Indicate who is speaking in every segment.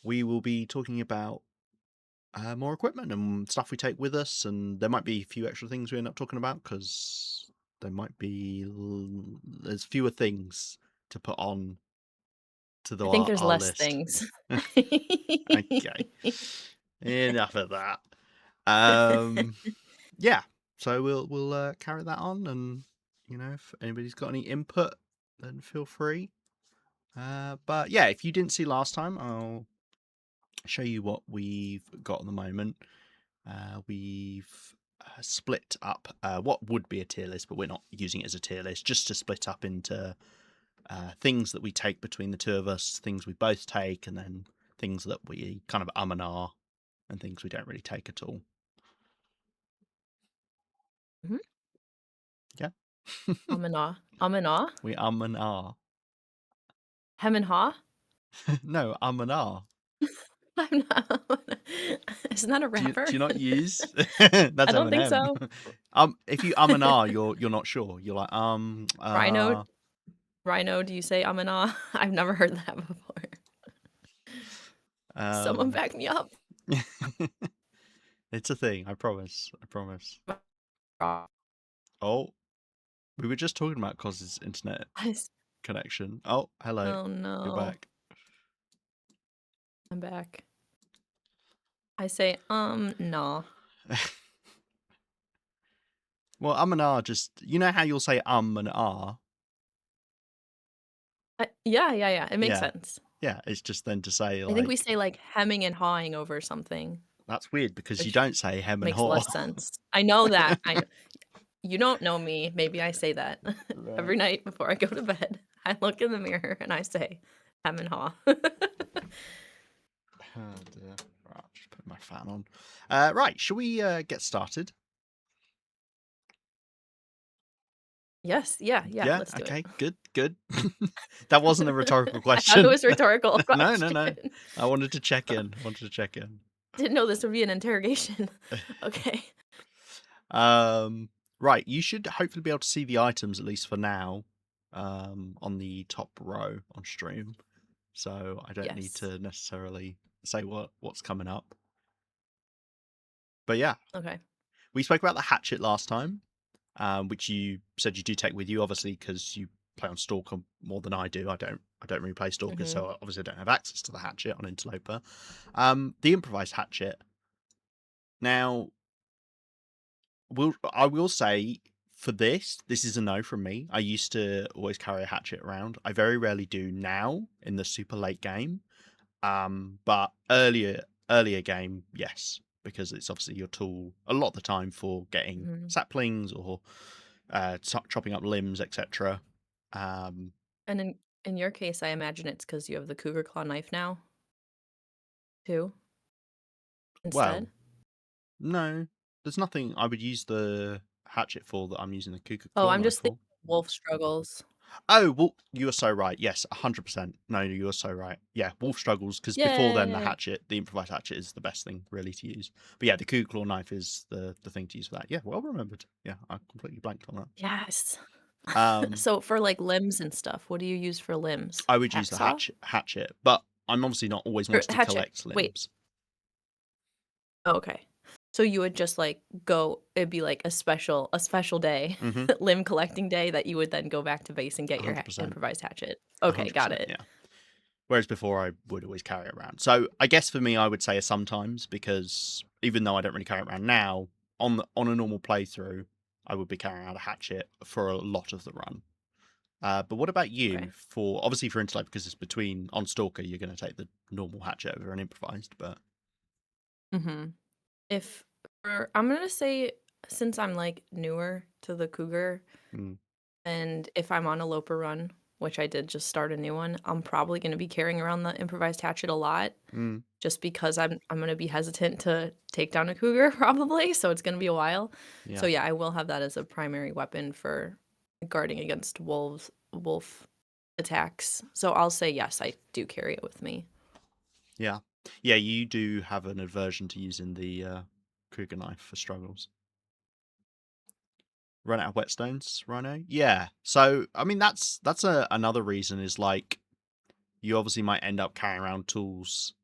Speaker 1: we will be talking about more equipment and stuff we take with us, and there might be a few extra things we end up talking about because there might be there's fewer things to put on to
Speaker 2: I think there's
Speaker 1: our
Speaker 2: less
Speaker 1: list.
Speaker 2: things.
Speaker 1: Okay, enough of that. Um, yeah, so we'll carry that on, and if anybody's got any input, then feel free. But yeah, if you didn't see last time, I'll show you what we've got at the moment. We've split up what would be a tier list, but we're not using it as a tier list, just to split up into things that we take between the two of us, things we both take, and then things that we kind of and ah, and things we don't really take at all.
Speaker 2: Mhm.
Speaker 1: Yeah.
Speaker 2: And ah. And ah?
Speaker 1: We and ah.
Speaker 2: Hem and haw?
Speaker 1: No, and ah.
Speaker 2: I'm not Isn't that a
Speaker 1: Do
Speaker 2: rapper?
Speaker 1: you not use that's
Speaker 2: I don't think
Speaker 1: Eminem.
Speaker 2: so.
Speaker 1: If you and ah, you're not sure. You're like
Speaker 2: Rhino Rhino, do you say and ah? I've never heard that before. Someone
Speaker 1: um
Speaker 2: back me up.
Speaker 1: it's a thing, I promise. I promise. Oh, we were just talking about Cos's internet
Speaker 2: I s
Speaker 1: connection. Oh, hello.
Speaker 2: Oh,
Speaker 1: You're
Speaker 2: no.
Speaker 1: back.
Speaker 2: I'm back. I say, nah.
Speaker 1: Well, and ah, just how you'll say and ah.
Speaker 2: Yeah, yeah, yeah, it makes
Speaker 1: Yeah,
Speaker 2: sense.
Speaker 1: yeah. It's just then to say
Speaker 2: I think we
Speaker 1: like
Speaker 2: say, like, hemming and hawing over something,
Speaker 1: that's weird because you
Speaker 2: which
Speaker 1: don't say hem and
Speaker 2: makes
Speaker 1: haw.
Speaker 2: less sense. I know that. You don't know me. Maybe I say that every
Speaker 1: Right.
Speaker 2: night before I go to bed. I look in the mirror and I say, "Hem and haw."
Speaker 1: Oh dear. Right, I'll just put my fan on. Right, shall we get started?
Speaker 2: Yes, yeah, yeah,
Speaker 1: Yeah.
Speaker 2: let's do it.
Speaker 1: Okay. Good. Good. That wasn't a rhetorical
Speaker 2: I thought it
Speaker 1: question.
Speaker 2: was a rhetorical
Speaker 1: No. No. No.
Speaker 2: question.
Speaker 1: I wanted to check in. Wanted to check in.
Speaker 2: Didn't know this would be an interrogation. Okay.
Speaker 1: Um. Right. You should hopefully be able to see the items at least for now. On the top row on stream, so I don't need
Speaker 2: Yes.
Speaker 1: to necessarily say what's coming up. But yeah,
Speaker 2: Okay.
Speaker 1: we spoke about the hatchet last time, which you said you do take with you, obviously because you play on Stalker more than I do. I don't really play Stalker,
Speaker 2: Mhm.
Speaker 1: so obviously I don't have access to the hatchet on Interloper. The improvised hatchet. Now, I will say for this is a no from me. I used to always carry a hatchet around. I very rarely do now in the super late game. But earlier game, yes, because it's obviously your tool a lot of the time for getting
Speaker 2: Mhm.
Speaker 1: saplings or chopping up limbs, etc. Um,
Speaker 2: And in your case, I imagine it's because you have the cougar claw knife now too,
Speaker 1: well,
Speaker 2: instead?
Speaker 1: no, there's nothing I would use the hatchet for that I'm using the Kuka
Speaker 2: Oh,
Speaker 1: claw
Speaker 2: I'm
Speaker 1: knife
Speaker 2: just thinking
Speaker 1: for.
Speaker 2: wolf struggles.
Speaker 1: Oh, well, you are so right. Yes, 100%. No, you are so right. Yeah, Wolf Struggles, because before then,
Speaker 2: Yay.
Speaker 1: the improvised hatchet is the best thing really to use. But yeah, the Cougar Claw knife is the thing to use for that. Yeah, well remembered. Yeah, I completely blanked on
Speaker 2: Yes.
Speaker 1: that.
Speaker 2: So for, like, limbs and stuff, what do you use for limbs?
Speaker 1: I would use the
Speaker 2: Hacksaw?
Speaker 1: hatchet, but I'm obviously not always
Speaker 2: Or
Speaker 1: wanting to
Speaker 2: hatchet.
Speaker 1: collect
Speaker 2: Wait.
Speaker 1: limbs.
Speaker 2: Oh, okay. So you would just, like, go it'd be, like, a special day,
Speaker 1: Mm-hmm.
Speaker 2: limb collecting day that you would then go back to base and get your
Speaker 1: 100%.
Speaker 2: improvised hatchet. Okay, got
Speaker 1: 100%.
Speaker 2: it.
Speaker 1: Yeah. Whereas before, I would always carry it around. So I guess for me, I would say a sometimes, because even though I don't really carry it around now, on a normal playthrough, I would be carrying out a hatchet for a lot of the run. But what about you?
Speaker 2: Okay.
Speaker 1: For obviously for Interlife, because it's between on Stalker, you're going to take the normal hatchet over an improvised. But
Speaker 2: Mhm. If I'm gonna say since I'm, like, newer to the cougar,
Speaker 1: mm,
Speaker 2: and if I'm on a Loper run, which I did just start a new one, I'm probably gonna be carrying around the improvised hatchet a lot
Speaker 1: mm,
Speaker 2: just because I'm gonna be hesitant to take down a cougar probably, so it's gonna be a while. So,
Speaker 1: yeah,
Speaker 2: yeah, I will have that as a primary weapon for guarding against wolf attacks. So I'll say yes, I do carry it with me.
Speaker 1: yeah, yeah, you do have an aversion to using the Kruger knife for struggles. Run out of whetstones, Rhino. Yeah. So I mean, that's another reason is like you obviously might end up carrying around tools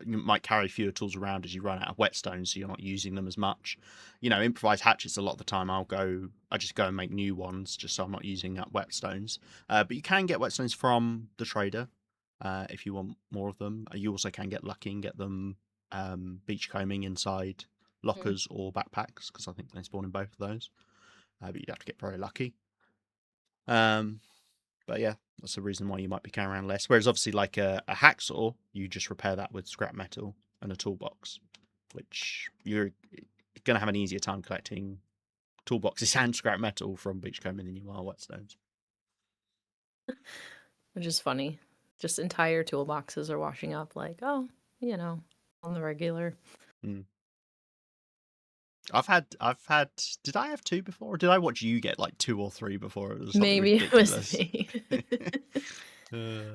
Speaker 1: you might carry fewer tools around as you run out of whetstones, so you're not using them as much. Improvised hatchets, a lot of the time I just go and make new ones just so I'm not using up whetstones. But you can get whetstones from the trader if you want more of them. You also can get lucky and get them beachcombing inside
Speaker 2: Mm.
Speaker 1: lockers or backpacks, because I think they spawn in both of those. But you'd have to get very lucky. Um, but yeah, that's the reason why you might be carrying around less. Whereas obviously, like a hacksaw, you just repair that with scrap metal and a toolbox, which you're going to have an easier time collecting toolboxes and scrap metal from beachcombing than you are whetstones.
Speaker 2: Which is funny. Just entire toolboxes are washing up like, oh, you know, on the regular.
Speaker 1: Mm. I've had. Did I have two before? Or did I watch you get like two or three before? It was something
Speaker 2: Maybe it was
Speaker 1: ridiculous.
Speaker 2: me.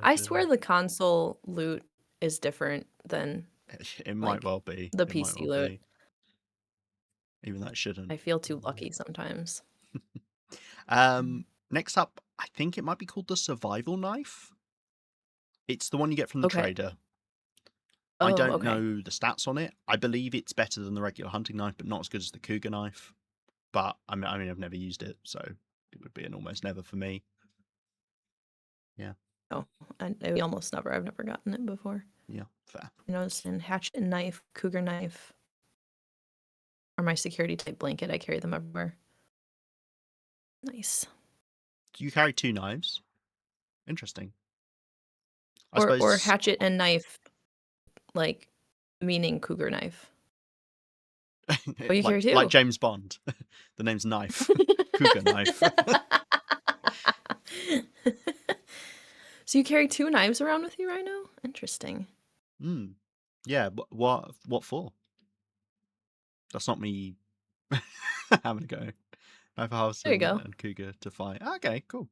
Speaker 2: I
Speaker 1: Dear.
Speaker 2: swear the console loot is different than
Speaker 1: It might
Speaker 2: like
Speaker 1: well be.
Speaker 2: the
Speaker 1: It might
Speaker 2: PC
Speaker 1: well
Speaker 2: loot.
Speaker 1: be. Even though it shouldn't.
Speaker 2: I feel too lucky sometimes. Mm.
Speaker 1: Next up, I think it might be called the survival knife. It's the one you get from the
Speaker 2: Okay.
Speaker 1: trader. I
Speaker 2: Oh,
Speaker 1: don't
Speaker 2: okay.
Speaker 1: know the stats on it. I believe it's better than the regular hunting knife, but not as good as the cougar knife. But I mean, I've never used it, so it would be an almost never for me. Yeah,
Speaker 2: Oh, I almost never. I've never gotten it before.
Speaker 1: yeah, fair.
Speaker 2: You know, it's in hatchet and knife, cougar knife, or my security type blanket. I carry them everywhere. Nice.
Speaker 1: Do you carry two knives? Interesting. I
Speaker 2: Or
Speaker 1: suppose,
Speaker 2: hatchet and knife, like meaning cougar knife. Oh, you
Speaker 1: like
Speaker 2: carry
Speaker 1: like
Speaker 2: two.
Speaker 1: James Bond, the name's Knife, Cougar Knife.
Speaker 2: So you carry two knives around with you right now? Interesting.
Speaker 1: Hmm. Yeah. What for? That's not me having a go. Knife
Speaker 2: There you
Speaker 1: Harvesting
Speaker 2: go.
Speaker 1: and Cougar to fight. Okay, cool.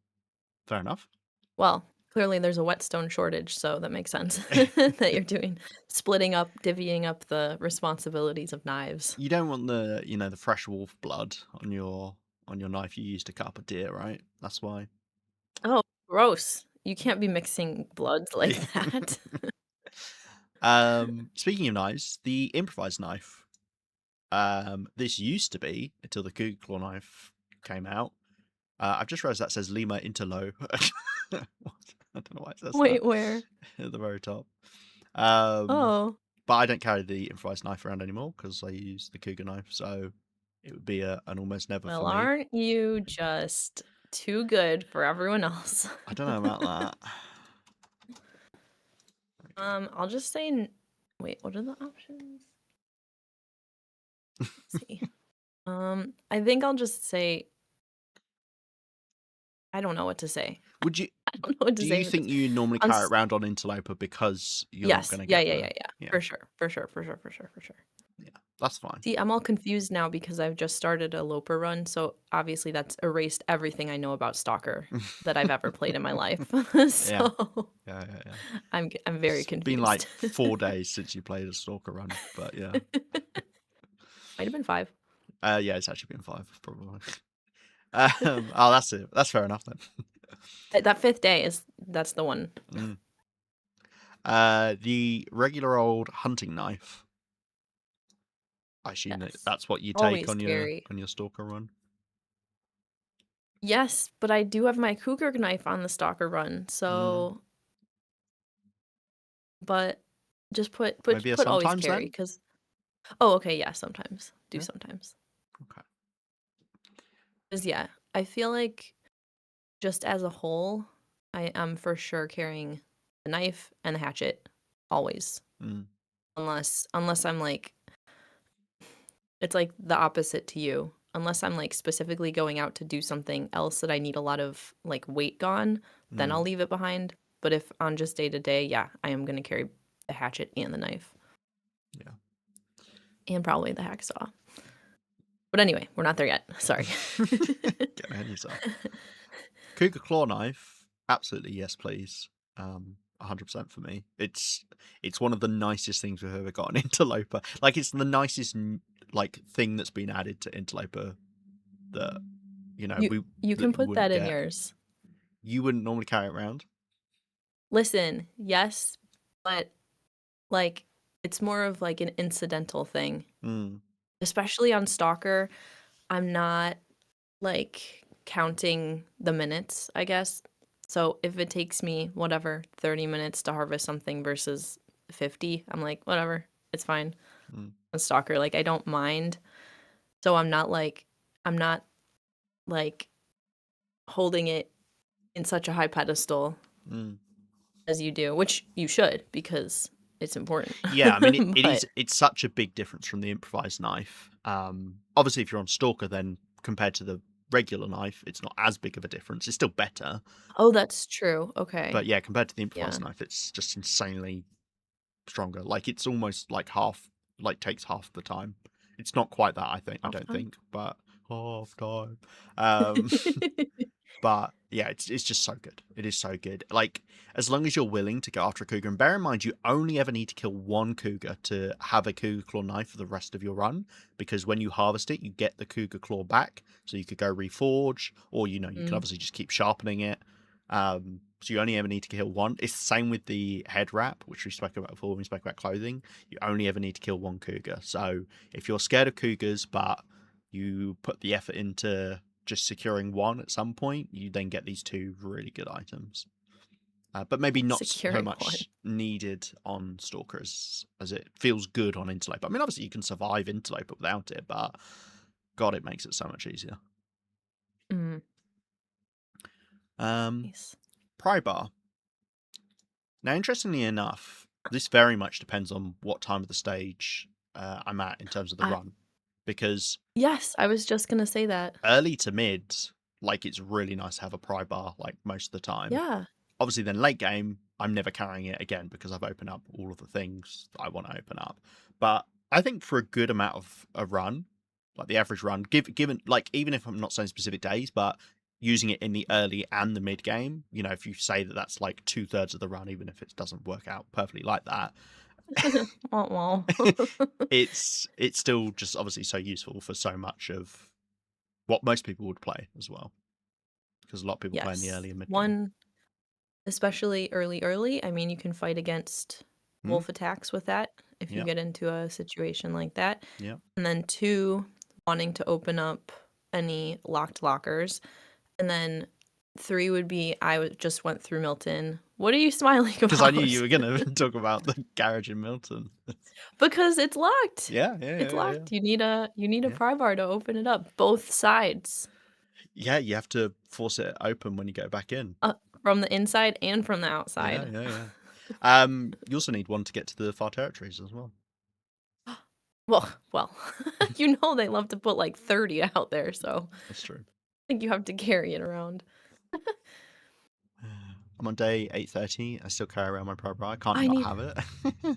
Speaker 1: Fair enough.
Speaker 2: Well, clearly there's a whetstone shortage, so that makes sense that you're doing splitting up, divvying up the responsibilities of knives.
Speaker 1: You don't want the fresh wolf blood on your knife you use to cut up a deer, right? That's why.
Speaker 2: Oh, gross. You can't be mixing bloods like that.
Speaker 1: Speaking of knives, the improvised knife. This used to be until the Cougar Claw knife came out. I've just realized that says Lima Interlo. What? I don't know why it says that
Speaker 2: Wait, where?
Speaker 1: at the very top. Um,
Speaker 2: Oh,
Speaker 1: but I don't carry the improvised knife around anymore because I use the Cougar knife, so it would be an almost never for
Speaker 2: well,
Speaker 1: me.
Speaker 2: aren't you just too good for everyone else?
Speaker 1: I don't know about that. Okay.
Speaker 2: I'll just say wait, what are the options? Let's see. I think I'll just say I don't know what to say.
Speaker 1: Would you?
Speaker 2: I don't know what to
Speaker 1: Do
Speaker 2: say
Speaker 1: you
Speaker 2: with this.
Speaker 1: think you normally
Speaker 2: On
Speaker 1: carry it
Speaker 2: s
Speaker 1: around on Interloper because you're not
Speaker 2: Yes.
Speaker 1: going to
Speaker 2: Yeah,
Speaker 1: get
Speaker 2: yeah,
Speaker 1: the?
Speaker 2: yeah, yeah.
Speaker 1: Yeah,
Speaker 2: For sure, for sure, for sure, for sure, for sure, for sure.
Speaker 1: yeah, that's fine.
Speaker 2: See, I'm all confused now because I've just started a Loper run, so obviously that's erased everything I know about Stalker that I've ever played in my life.
Speaker 1: Yeah,
Speaker 2: So
Speaker 1: yeah.
Speaker 2: I'm very
Speaker 1: It's been like
Speaker 2: confused.
Speaker 1: 4 days since you played a Stalker run, but yeah,
Speaker 2: Might have been 5.
Speaker 1: yeah, it's actually been 5 probably. Oh, that's it. That's fair enough then.
Speaker 2: That 5th day is that's the one.
Speaker 1: Mm. The regular old hunting knife. I assume that
Speaker 2: Yes.
Speaker 1: that's what you take
Speaker 2: Always carry.
Speaker 1: on your Stalker run.
Speaker 2: Yes, but I do have my cougar knife on the Stalker run,
Speaker 1: Mm.
Speaker 2: so but just put put
Speaker 1: Maybe a
Speaker 2: put always
Speaker 1: sometimes
Speaker 2: carry
Speaker 1: then.
Speaker 2: because oh, okay, yeah, sometimes. Do
Speaker 1: Yeah.
Speaker 2: sometimes.
Speaker 1: Okay.
Speaker 2: 'Cause yeah, I feel like just as a whole, I am for sure carrying the knife and the hatchet always.
Speaker 1: Mm.
Speaker 2: Unless I'm like it's like the opposite to you. Unless I'm like specifically going out to do something else that I need a lot of like weight gone, then I'll
Speaker 1: Mm.
Speaker 2: leave it behind. But if on just day to day, yeah, I am gonna carry the hatchet and the knife
Speaker 1: Yeah.
Speaker 2: and probably the hacksaw. But anyway, we're not there yet. Sorry.
Speaker 1: Getting ahead of yourself. Cougar claw knife, absolutely yes, please. 100% for me. It's one of the nicest things we've ever got on Interloper. Like it's the nicest like thing that's been added to Interloper that
Speaker 2: You
Speaker 1: we
Speaker 2: you
Speaker 1: that
Speaker 2: can
Speaker 1: you
Speaker 2: put
Speaker 1: wouldn't
Speaker 2: that in
Speaker 1: get.
Speaker 2: yours.
Speaker 1: You wouldn't normally carry it around.
Speaker 2: Listen, yes, but Like, it's more of, like, an incidental thing.
Speaker 1: Mm,
Speaker 2: Especially on Stalker, I'm not, like, counting the minutes, I guess. So, if it takes me, whatever, 30 minutes to harvest something versus 50, I'm like, "Whatever, it's fine."
Speaker 1: mm,
Speaker 2: On Stalker, like, I don't mind. So, I'm not, like, holding it in such a high pedestal
Speaker 1: mm.
Speaker 2: as you do, which you should because it's important.
Speaker 1: Yeah, I mean,
Speaker 2: But
Speaker 1: it's such a big difference from the improvised knife. Obviously, if you're on Stalker, then compared to the regular knife, it's not as big of a difference. It's still better,
Speaker 2: oh, that's true,
Speaker 1: but
Speaker 2: okay.
Speaker 1: yeah, compared to the
Speaker 2: Yeah.
Speaker 1: improvised knife, it's just insanely stronger. Like it's almost like half, like takes half the time. It's not quite that, I think. I
Speaker 2: Off
Speaker 1: don't
Speaker 2: time?
Speaker 1: think, but half time. Um, But yeah, it's just so good. It is so good. Like as long as you're willing to go after a cougar, and bear in mind you only ever need to kill one cougar to have a cougar claw knife for the rest of your run, because when you harvest it, you get the cougar claw back, so you could go reforge, or you can
Speaker 2: Mm,
Speaker 1: obviously just keep sharpening it. So you only ever need to kill one. It's the same with the head wrap, which we spoke about before when we spoke about clothing. You only ever need to kill one cougar. So if you're scared of cougars, but you put the effort into just securing one at some point, you then get these two really good items. But maybe not so
Speaker 2: securing one.
Speaker 1: much needed on Stalker as it feels good on Interloper. I mean, obviously you can survive Interloper without it, but God, it makes it so much easier.
Speaker 2: Mm,
Speaker 1: Um,
Speaker 2: nice.
Speaker 1: Pry Bar. Now, interestingly enough, this very much depends on what time of the stage I'm at in terms of the
Speaker 2: I
Speaker 1: run, because
Speaker 2: yes, I was just gonna say that.
Speaker 1: early to mid, like it's really nice to have a pry bar like most of the time.
Speaker 2: Yeah.
Speaker 1: Obviously, then late game, I'm never carrying it again because I've opened up all of the things that I want to open up. But I think for a good amount of a run, like the average run, given like even if I'm not saying specific days, but using it in the early and the mid game, if you say that that's like 2/3 of the run, even if it doesn't work out perfectly like that,
Speaker 2: Wah, wah.
Speaker 1: it's still just obviously so useful for so much of what most people would play as well, because a lot of people play in the
Speaker 2: Yes.
Speaker 1: early and mid game.
Speaker 2: One, especially early, I mean, you can fight against
Speaker 1: Hmm?
Speaker 2: wolf attacks with that if you
Speaker 1: Yeah,
Speaker 2: get into a situation like that.
Speaker 1: yeah.
Speaker 2: And then 2, wanting to open up any locked lockers. And then 3 would be just went through Milton. What are you smiling
Speaker 1: Because I knew you
Speaker 2: about?
Speaker 1: were gonna talk about the garage in Milton.
Speaker 2: Because it's locked.
Speaker 1: Yeah, yeah,
Speaker 2: It's
Speaker 1: yeah, yeah, yeah.
Speaker 2: locked. You need a
Speaker 1: Yeah.
Speaker 2: pry bar to open it up, both sides,
Speaker 1: Yeah, you have to force it open when you go back in.
Speaker 2: uh, from the inside and from the
Speaker 1: Yeah,
Speaker 2: outside.
Speaker 1: yeah, yeah. You also need one to get to the far territories as well.
Speaker 2: Well, you know they love to put, like, 30 out there, so I
Speaker 1: That's true.
Speaker 2: think you have to carry it around.
Speaker 1: I'm on day 830. I still carry around my Pro Bra. I can't
Speaker 2: I
Speaker 1: not
Speaker 2: need
Speaker 1: have it.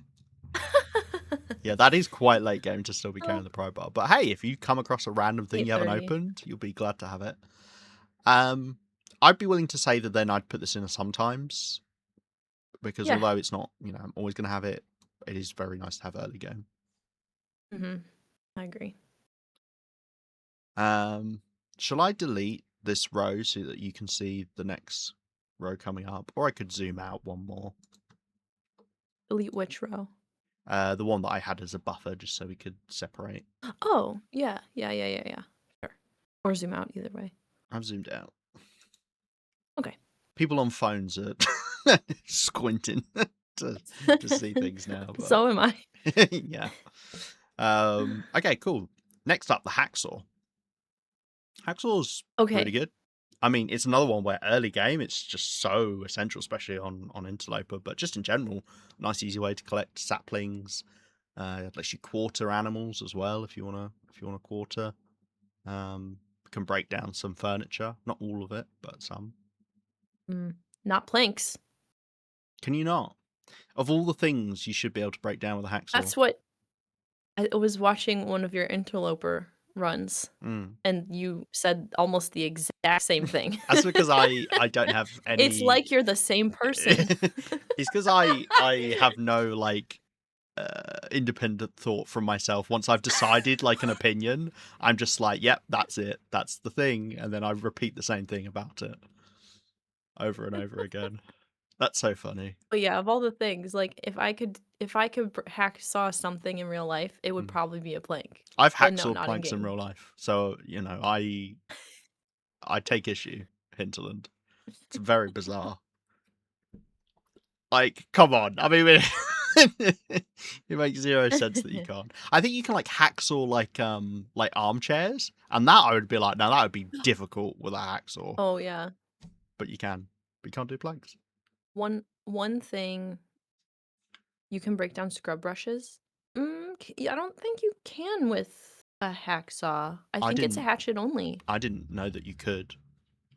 Speaker 1: Yeah, that is quite late game to still be carrying
Speaker 2: Oh,
Speaker 1: the Pro Bar. But hey, if you come across a random thing you haven't
Speaker 2: 8:30.
Speaker 1: opened, you'll be glad to have it. Um, I'd be willing to say that then I'd put this in a sometimes, because
Speaker 2: Yeah.
Speaker 1: although it's not, I'm always going to have it, it is very nice to have early game.
Speaker 2: Mhm. I agree.
Speaker 1: Um, shall I delete this row so that you can see the next row coming up? Or I could zoom out one more.
Speaker 2: Delete which row?
Speaker 1: The one that I had as a buffer just so we could separate.
Speaker 2: Oh, yeah. Yeah, yeah, yeah, yeah. Sure. Or zoom out, either way.
Speaker 1: I've zoomed out.
Speaker 2: Okay.
Speaker 1: People on phones are squinting to to see things now, but
Speaker 2: So am I.
Speaker 1: yeah. Okay, cool. Next up, the hacksaw. Hacksaw's really
Speaker 2: Okay.
Speaker 1: good. I mean, it's another one where early game it's just so essential, especially on Interloper, but just in general, nice easy way to collect saplings. It lets you quarter animals as well if you wanna quarter. Um, can break down some furniture, not all of it, but some.
Speaker 2: Mm. Not planks.
Speaker 1: Can you not? Of all the things you should be able to break down with a hacksaw.
Speaker 2: That's what I was watching one of your interloper runs,
Speaker 1: Mm.
Speaker 2: and you said almost the exact same thing.
Speaker 1: That's because I don't have
Speaker 2: It's
Speaker 1: any.
Speaker 2: like you're the same person.
Speaker 1: It's because I have no like independent thought from myself. Once I've decided like an opinion, I'm just like, yep, that's it, that's the thing, and then I repeat the same thing about it over and over again. That's so funny.
Speaker 2: But yeah, of all the things, like, if I could hacksaw something in real life, it would
Speaker 1: Mm.
Speaker 2: probably be a plank.
Speaker 1: I've
Speaker 2: But no,
Speaker 1: hacksawed
Speaker 2: not in
Speaker 1: planks in
Speaker 2: game.
Speaker 1: real life, so I take issue, Hinterland. It's very bizarre. Like, come on. I mean, it makes zero sense that you can't. I think you can like hacksaw like armchairs, and that I would be like, now that would be difficult with a hacksaw,
Speaker 2: Oh, yeah.
Speaker 1: but you can. But you can't do planks.
Speaker 2: One thing you can break down scrub brushes. I don't think you can with a hacksaw. I
Speaker 1: I
Speaker 2: think it's a
Speaker 1: didn't.
Speaker 2: hatchet only.
Speaker 1: I didn't know that you could.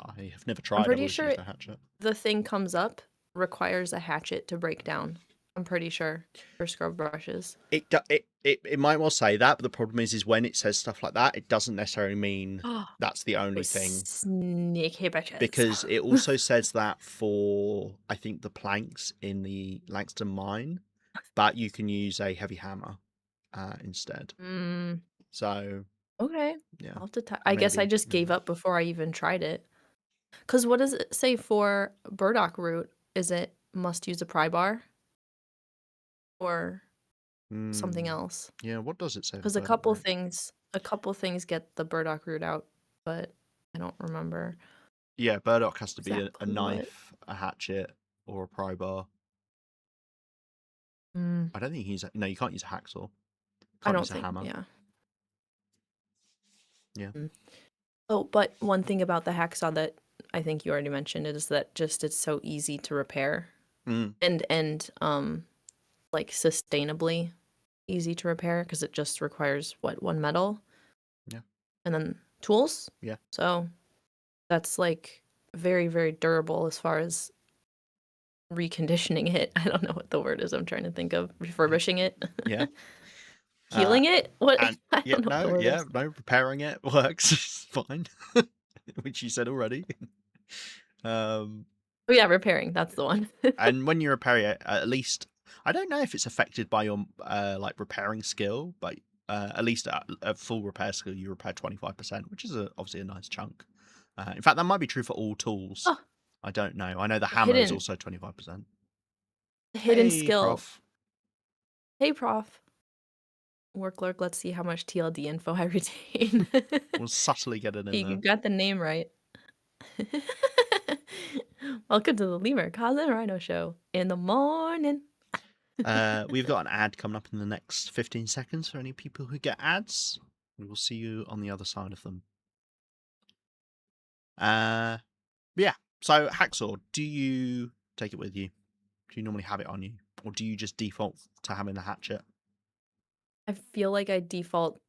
Speaker 1: I have never
Speaker 2: I'm
Speaker 1: tried. I've
Speaker 2: pretty
Speaker 1: always
Speaker 2: sure
Speaker 1: used a hatchet.
Speaker 2: the thing comes up requires a hatchet to break down. I'm pretty sure for scrub brushes.
Speaker 1: It might well say that, but the problem is when it says stuff like that, it doesn't necessarily mean that's the only
Speaker 2: Wait,
Speaker 1: thing,
Speaker 2: sneaky bitches.
Speaker 1: because it also says that for I think the planks in the Langston mine, but you can use a heavy hammer instead.
Speaker 2: Mm,
Speaker 1: So
Speaker 2: okay.
Speaker 1: yeah,
Speaker 2: I'll have to I guess I
Speaker 1: maybe
Speaker 2: just gave
Speaker 1: maybe.
Speaker 2: up before I even tried it. 'Cause what does it say for burdock root? Is it must use a pry bar or something
Speaker 1: Hmm.
Speaker 2: else?
Speaker 1: Yeah, what does it say for
Speaker 2: 'Cause
Speaker 1: burdock root?
Speaker 2: a couple things get the burdock root out, but I don't remember
Speaker 1: Yeah, burdock has to be a
Speaker 2: exactly what.
Speaker 1: knife, a hatchet, or a pry bar.
Speaker 2: Mm,
Speaker 1: I don't think you use. No, you can't use a hacksaw.
Speaker 2: I
Speaker 1: Can't
Speaker 2: don't
Speaker 1: use a
Speaker 2: think,
Speaker 1: hammer.
Speaker 2: yeah.
Speaker 1: Yeah.
Speaker 2: Mm. Oh, but one thing about the hacksaw that I think you already mentioned is that just it's so easy to repair
Speaker 1: Mm,
Speaker 2: and like, sustainably easy to repair because it just requires, what, 1 metal
Speaker 1: yeah.
Speaker 2: and then tools?
Speaker 1: Yeah.
Speaker 2: So, that's, like, very, very durable as far as reconditioning it. I don't know what the word is I'm trying to think of.
Speaker 1: Yeah.
Speaker 2: Refurbishing it?
Speaker 1: Yeah. Uh,
Speaker 2: Healing it? What?
Speaker 1: and
Speaker 2: I
Speaker 1: yeah,
Speaker 2: don't know what the
Speaker 1: no,
Speaker 2: word
Speaker 1: yeah,
Speaker 2: is.
Speaker 1: no, repairing it works. It's fine, which you said already. Um,
Speaker 2: Oh, yeah, repairing, that's the one.
Speaker 1: and when you repair it, at least I don't know if it's affected by your like repairing skill, but at least at full repair skill, you repair 25%, which is obviously a nice chunk. In fact, that might be true for all tools.
Speaker 2: Oh,
Speaker 1: I don't know. I know the hammer is
Speaker 2: hidden
Speaker 1: also 25%.
Speaker 2: hidden
Speaker 1: Hey,
Speaker 2: skill.
Speaker 1: prof.
Speaker 2: "Hey, prof. Work lurk, let's see how much TLD info I retain."
Speaker 1: We'll subtly get it in
Speaker 2: You
Speaker 1: there.
Speaker 2: got the name right. Welcome to the Lemur Cousin Rhino Show in the morning.
Speaker 1: We've got an ad coming up in the next 15 seconds for any people who get ads. We will see you on the other side of them. Uh, yeah. So, Hacksaw, do you take it with you? Do you normally have it on you? Or do you just default to having the hatchet?
Speaker 2: I feel like I default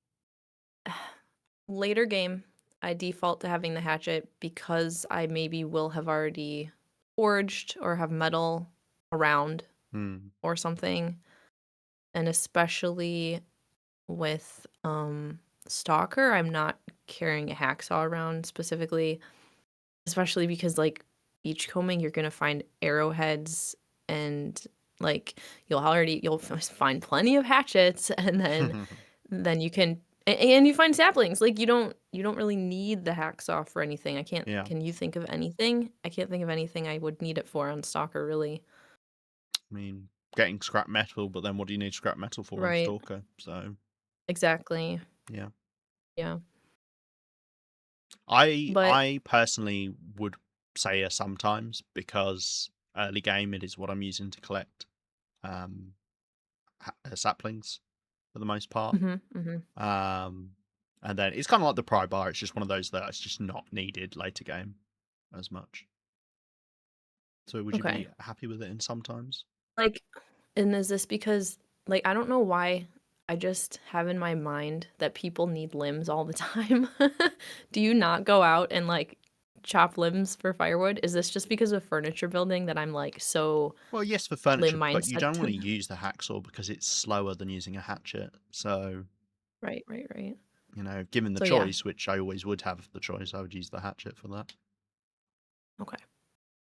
Speaker 2: later game, I default to having the hatchet because I maybe will have already forged or have metal around
Speaker 1: Hmm.
Speaker 2: or something. And especially with Stalker, I'm not carrying a hacksaw around specifically, especially because like beachcombing, you're gonna find arrowheads and like you'll find plenty of hatchets and then you can and you find saplings. Like you don't really need the hacksaw for anything. I can't
Speaker 1: Yeah.
Speaker 2: can you think of anything? I can't think of anything I would need it for on Stalker really.
Speaker 1: I mean, getting scrap metal, but then what do you need scrap metal for on
Speaker 2: Right.
Speaker 1: Stalker? So,
Speaker 2: Exactly.
Speaker 1: yeah.
Speaker 2: Yeah.
Speaker 1: I
Speaker 2: But
Speaker 1: I personally would say sometimes, because early game it is what I'm using to collect um saplings for the most part.
Speaker 2: mhm, mhm.
Speaker 1: Um, and then it's kind of like the pry bar. It's just one of those that it's just not needed later game as much. So would you
Speaker 2: Okay.
Speaker 1: be happy with it in sometimes?
Speaker 2: Like, and is this because, like, I don't know why I just have in my mind that people need limbs all the time. Do you not go out and, like, chop limbs for firewood? Is this just because of furniture building that I'm, like, so
Speaker 1: Well, yes, for
Speaker 2: limb
Speaker 1: furniture, but you
Speaker 2: mindset
Speaker 1: don't want
Speaker 2: to
Speaker 1: to use the hacksaw because it's slower than using a hatchet. So,
Speaker 2: Right, right, right.
Speaker 1: given the
Speaker 2: So, yeah.
Speaker 1: choice, which I always would have the choice, I would use the hatchet for that.
Speaker 2: Okay,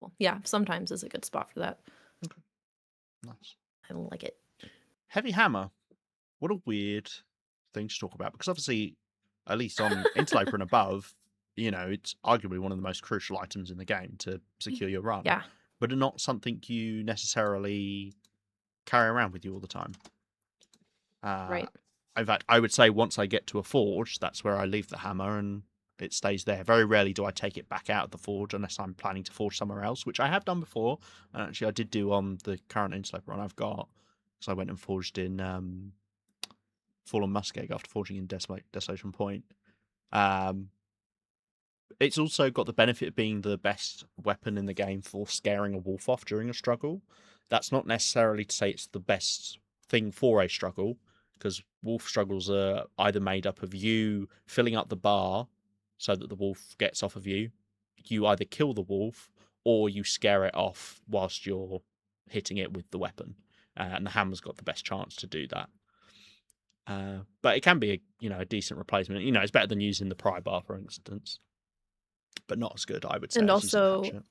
Speaker 2: cool. Yeah, sometimes is a good spot for that.
Speaker 1: Okay, nice.
Speaker 2: I like it.
Speaker 1: Heavy hammer. What a weird thing to talk about, because obviously, at least on Interloper and above, it's arguably one of the most crucial items in the game to secure your run.
Speaker 2: Yeah.
Speaker 1: but are not something you necessarily carry around with you all the time. Uh,
Speaker 2: Right.
Speaker 1: in fact, I would say once I get to a forge, that's where I leave the hammer and it stays there. Very rarely do I take it back out of the forge unless I'm planning to forge somewhere else, which I have done before. And actually, I did do on the current Interloper run I've got. So I went and forged in Fallen Muskeg after forging in Desolation Point. Um, it's also got the benefit of being the best weapon in the game for scaring a wolf off during a struggle. That's not necessarily to say it's the best thing for a struggle, because wolf struggles are either made up of you filling up the bar so that the wolf gets off of you, you either kill the wolf, or you scare it off whilst you're hitting it with the weapon. And the hammer's got the best chance to do that. But it can be a decent replacement. It's better than using the pry bar, for instance, but not as good, I would say,
Speaker 2: And
Speaker 1: as using the
Speaker 2: also,
Speaker 1: hatchet.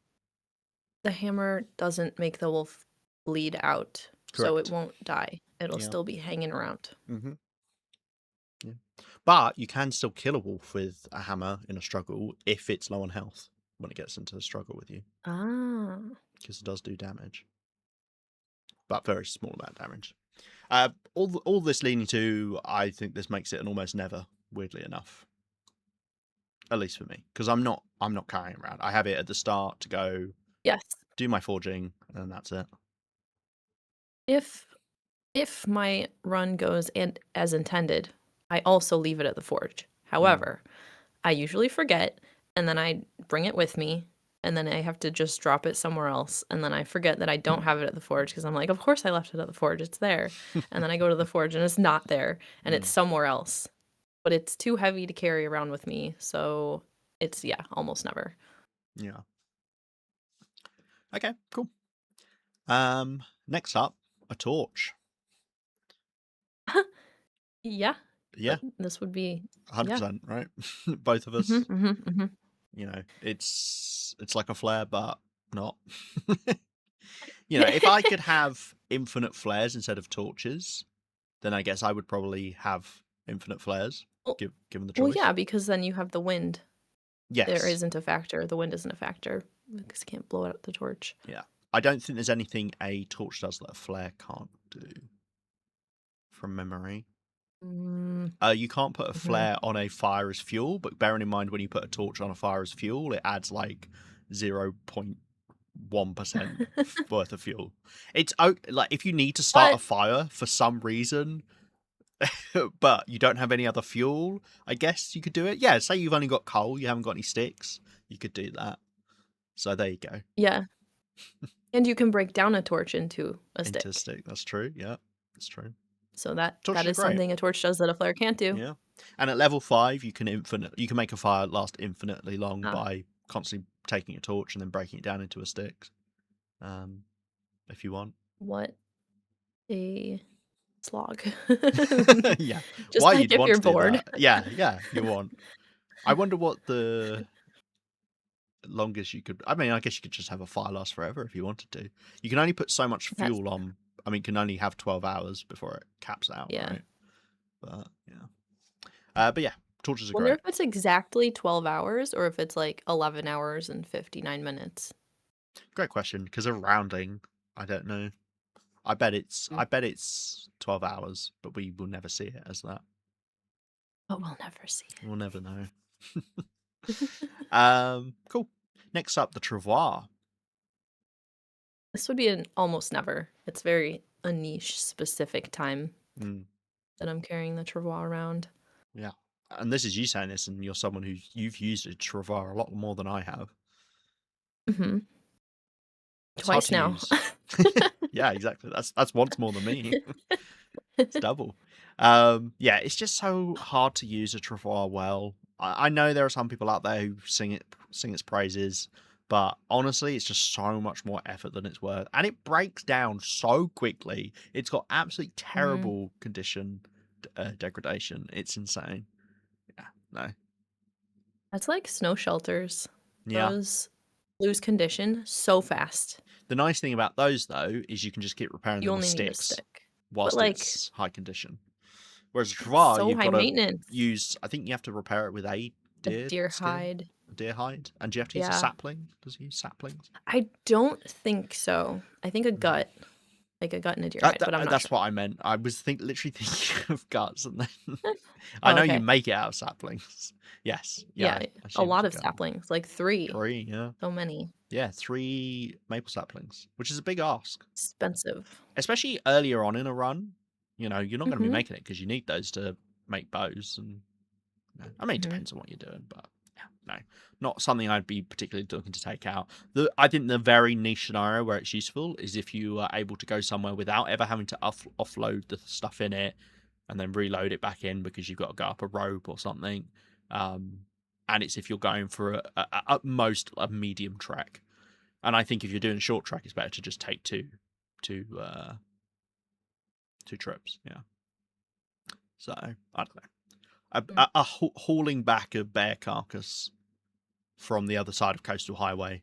Speaker 2: the hammer doesn't make the wolf bleed out, so it
Speaker 1: Correct.
Speaker 2: won't die. It'll
Speaker 1: Yeah.
Speaker 2: still be hanging around.
Speaker 1: Hmm. Yeah. But you can still kill a wolf with a hammer in a struggle if it's low on health when it gets into a struggle with you,
Speaker 2: Ah.
Speaker 1: because it does do damage, but very small amount of damage. All this leading to, I think this makes it an almost never. Weirdly enough, at least for me, because I'm not carrying around. I have it at the start to go
Speaker 2: Yes.
Speaker 1: do my forging, and that's it.
Speaker 2: If if my run goes and as intended, I also leave it at the forge.
Speaker 1: Mm.
Speaker 2: However, I usually forget and then I bring it with me and then I have to just drop it somewhere else and then I forget that I don't have it at the forge because I'm like, of course I left it at the forge. It's there. And then I go to the forge and it's not there and it's
Speaker 1: Mm.
Speaker 2: somewhere else. But it's too heavy to carry around with me, so it's yeah, almost never.
Speaker 1: Yeah. Okay. Cool. Next up, a torch.
Speaker 2: Yeah,
Speaker 1: Yeah,
Speaker 2: this would be yeah.
Speaker 1: 100%, right? Both of
Speaker 2: Mhm,
Speaker 1: us.
Speaker 2: mhm, mhm.
Speaker 1: It's like a flare, but not. If I could have infinite flares instead of torches, then I guess I would probably have infinite flares,
Speaker 2: Well
Speaker 1: given the
Speaker 2: well,
Speaker 1: choice.
Speaker 2: yeah, because then you have the wind. There
Speaker 1: Yes.
Speaker 2: isn't a factor, the wind isn't a factor, because you can't blow out the torch.
Speaker 1: Yeah. I don't think there's anything a torch does that a flare can't do, from memory.
Speaker 2: Mm,
Speaker 1: You can't put a
Speaker 2: mhm.
Speaker 1: flare on a fire as fuel, but bearing in mind when you put a torch on a fire as fuel, it adds like 0.1% worth of fuel. It's like if you need to start a
Speaker 2: But
Speaker 1: fire for some reason, but you don't have any other fuel, I guess you could do it. Yeah, say you've only got coal, you haven't got any sticks, you could do that. So there you go.
Speaker 2: yeah, and you can break down a torch into a
Speaker 1: Into a
Speaker 2: stick.
Speaker 1: stick. That's true. Yeah, that's true.
Speaker 2: So that
Speaker 1: Torches are
Speaker 2: is
Speaker 1: great.
Speaker 2: something a torch does that a flare can't do.
Speaker 1: Yeah, and at level 5, you can make a fire last infinitely long
Speaker 2: Ah,
Speaker 1: by constantly taking a torch and then breaking it down into a stick. Um, if you want.
Speaker 2: what a slog.
Speaker 1: Yeah.
Speaker 2: Just
Speaker 1: Why
Speaker 2: like
Speaker 1: you'd
Speaker 2: if
Speaker 1: want
Speaker 2: you're
Speaker 1: to do
Speaker 2: bored.
Speaker 1: that? Yeah, yeah. You want. I wonder what the longest you could. I mean, I guess you could just have a fire last forever if you wanted to. You can only put so much
Speaker 2: That's
Speaker 1: fuel on. I mean, can only have 12 hours before it caps out,
Speaker 2: yeah.
Speaker 1: right? But yeah. But yeah, torches are
Speaker 2: Wonder
Speaker 1: great.
Speaker 2: if it's exactly 12 hours or if it's like 11 hours and 59 minutes.
Speaker 1: Great question. Because of rounding, I don't know. I bet it's
Speaker 2: Mm.
Speaker 1: I bet it's 12 hours, but we will never see it as that.
Speaker 2: But we'll never see
Speaker 1: We'll never know.
Speaker 2: it.
Speaker 1: Cool. Next up, the travois.
Speaker 2: This would be an almost never. It's very a niche specific time
Speaker 1: Mm,
Speaker 2: that I'm carrying the travois around.
Speaker 1: yeah. And this is you saying this, and you're someone you've used a travois a lot more than I have.
Speaker 2: Mhm.
Speaker 1: It's hard
Speaker 2: Twice
Speaker 1: to
Speaker 2: now.
Speaker 1: use. Yeah, exactly. That's once more than me. It's double. Yeah, it's just so hard to use a travois well. I know there are some people out there who sing its praises, but honestly, it's just so much more effort than it's worth, and it breaks down so quickly. It's got absolutely
Speaker 2: Mhm.
Speaker 1: terrible condition degradation. It's insane. Yeah, no,
Speaker 2: That's like snow shelters.
Speaker 1: yeah.
Speaker 2: Those lose condition so fast.
Speaker 1: The nice thing about those though is you can just keep repairing
Speaker 2: You
Speaker 1: them with
Speaker 2: only need a
Speaker 1: sticks
Speaker 2: stick. But,
Speaker 1: whilst
Speaker 2: like,
Speaker 1: it's high condition. Whereas a
Speaker 2: it's
Speaker 1: travois,
Speaker 2: so
Speaker 1: you've
Speaker 2: high
Speaker 1: got to
Speaker 2: maintenance.
Speaker 1: use. I think you have to repair it with a
Speaker 2: A
Speaker 1: deer
Speaker 2: deer
Speaker 1: skin.
Speaker 2: hide.
Speaker 1: a deer hide. And do you have to use a
Speaker 2: Yeah.
Speaker 1: sapling? Does he use saplings?
Speaker 2: I don't think so. I think a
Speaker 1: Mm.
Speaker 2: gut, like a gut and a deer hide, but I'm not
Speaker 1: That's
Speaker 2: sure.
Speaker 1: what I meant. I was literally thinking of guts, and then I
Speaker 2: Oh,
Speaker 1: know you
Speaker 2: okay.
Speaker 1: make it out of saplings. Yes, yeah,
Speaker 2: Yeah,
Speaker 1: I
Speaker 2: a
Speaker 1: assume it's
Speaker 2: lot
Speaker 1: a
Speaker 2: of
Speaker 1: gut.
Speaker 2: saplings, like 3.
Speaker 1: 3, yeah.
Speaker 2: So many.
Speaker 1: Yeah, 3 maple saplings, which is a big ask,
Speaker 2: Expensive.
Speaker 1: especially earlier on in a run. You know, you're not gonna be
Speaker 2: Mhm.
Speaker 1: making it because you need those to make bows and I mean, it
Speaker 2: Mhm.
Speaker 1: depends on what you're doing, but yeah, no, not something I'd be particularly looking to take out. I think the very niche scenario where it's useful is if you are able to go somewhere without ever having to offload the stuff in it and then reload it back in because you've got to go up a rope or something. Um, and it's if you're going for at most a medium trek. And I think if you're doing a short trek, it's better to just take two uh, 2 trips. Yeah. So I don't know.
Speaker 2: Mm.
Speaker 1: Hauling back a bear carcass from the other side of Coastal Highway.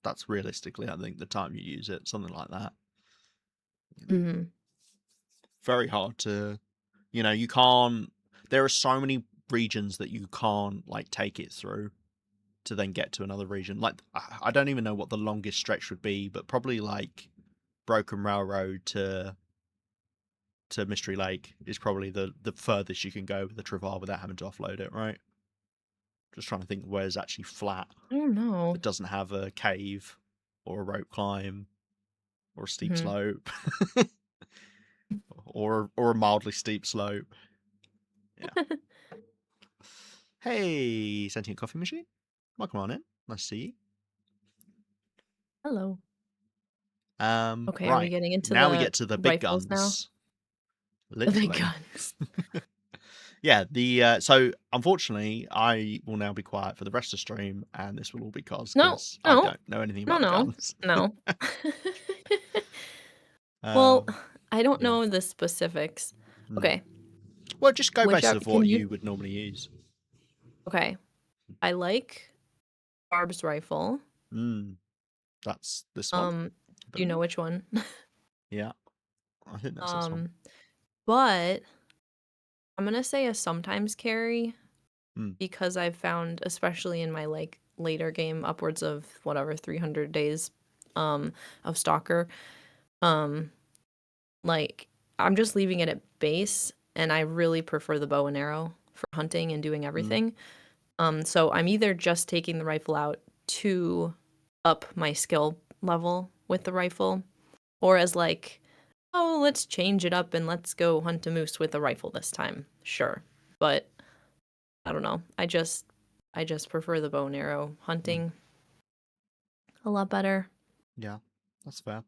Speaker 1: That's realistically, I think, the time you use it, something like that.
Speaker 2: Mhm.
Speaker 1: Very hard to, you can't. There are so many regions that you can't like take it through to then get to another region. Like I don't even know what the longest stretch would be, but probably like Broken Railroad to Mystery Lake is probably the furthest you can go with the Travar without having to offload it, right? Just trying to think where's actually flat
Speaker 2: I don't know.
Speaker 1: that doesn't have a cave or a rope climb or a steep
Speaker 2: Mhm.
Speaker 1: slope or a mildly steep slope. Yeah. Hey, sentient coffee machine. Welcome on in. Nice to see you.
Speaker 2: Hello. Okay, are we
Speaker 1: Right.
Speaker 2: getting into
Speaker 1: Now we
Speaker 2: the
Speaker 1: get to the big
Speaker 2: rifles now?
Speaker 1: guns.
Speaker 2: The big
Speaker 1: Literally.
Speaker 2: guns.
Speaker 1: Yeah, so unfortunately I will now be quiet for the rest of the stream, and this will all be
Speaker 2: No,
Speaker 1: because I
Speaker 2: no,
Speaker 1: don't know anything
Speaker 2: no,
Speaker 1: about the
Speaker 2: no,
Speaker 1: guns.
Speaker 2: no. Well,
Speaker 1: um
Speaker 2: I don't
Speaker 1: yeah.
Speaker 2: know the specifics.
Speaker 1: Hmm.
Speaker 2: Okay,
Speaker 1: Well, just go based
Speaker 2: whichever
Speaker 1: of
Speaker 2: can
Speaker 1: what
Speaker 2: you
Speaker 1: you would normally use.
Speaker 2: okay, I like Barb's rifle.
Speaker 1: Mm, that's this one,
Speaker 2: Um,
Speaker 1: I
Speaker 2: do you know
Speaker 1: believe.
Speaker 2: which one?
Speaker 1: Yeah, I think that's this one.
Speaker 2: Um, but I'm gonna say a sometimes carry
Speaker 1: Mm,
Speaker 2: because I've found, especially in my like later game, upwards of whatever 300 days of Stalker, um, like I'm just leaving it at base, and I really prefer the bow and arrow for hunting and doing
Speaker 1: mm,
Speaker 2: everything. So I'm either just taking the rifle out to up my skill level with the rifle, or as like, oh, let's change it up and let's go hunt a moose with a rifle this time. Sure. But I don't know. I just prefer the bow and arrow
Speaker 1: mm.
Speaker 2: hunting a lot better.
Speaker 1: Yeah, that's fair.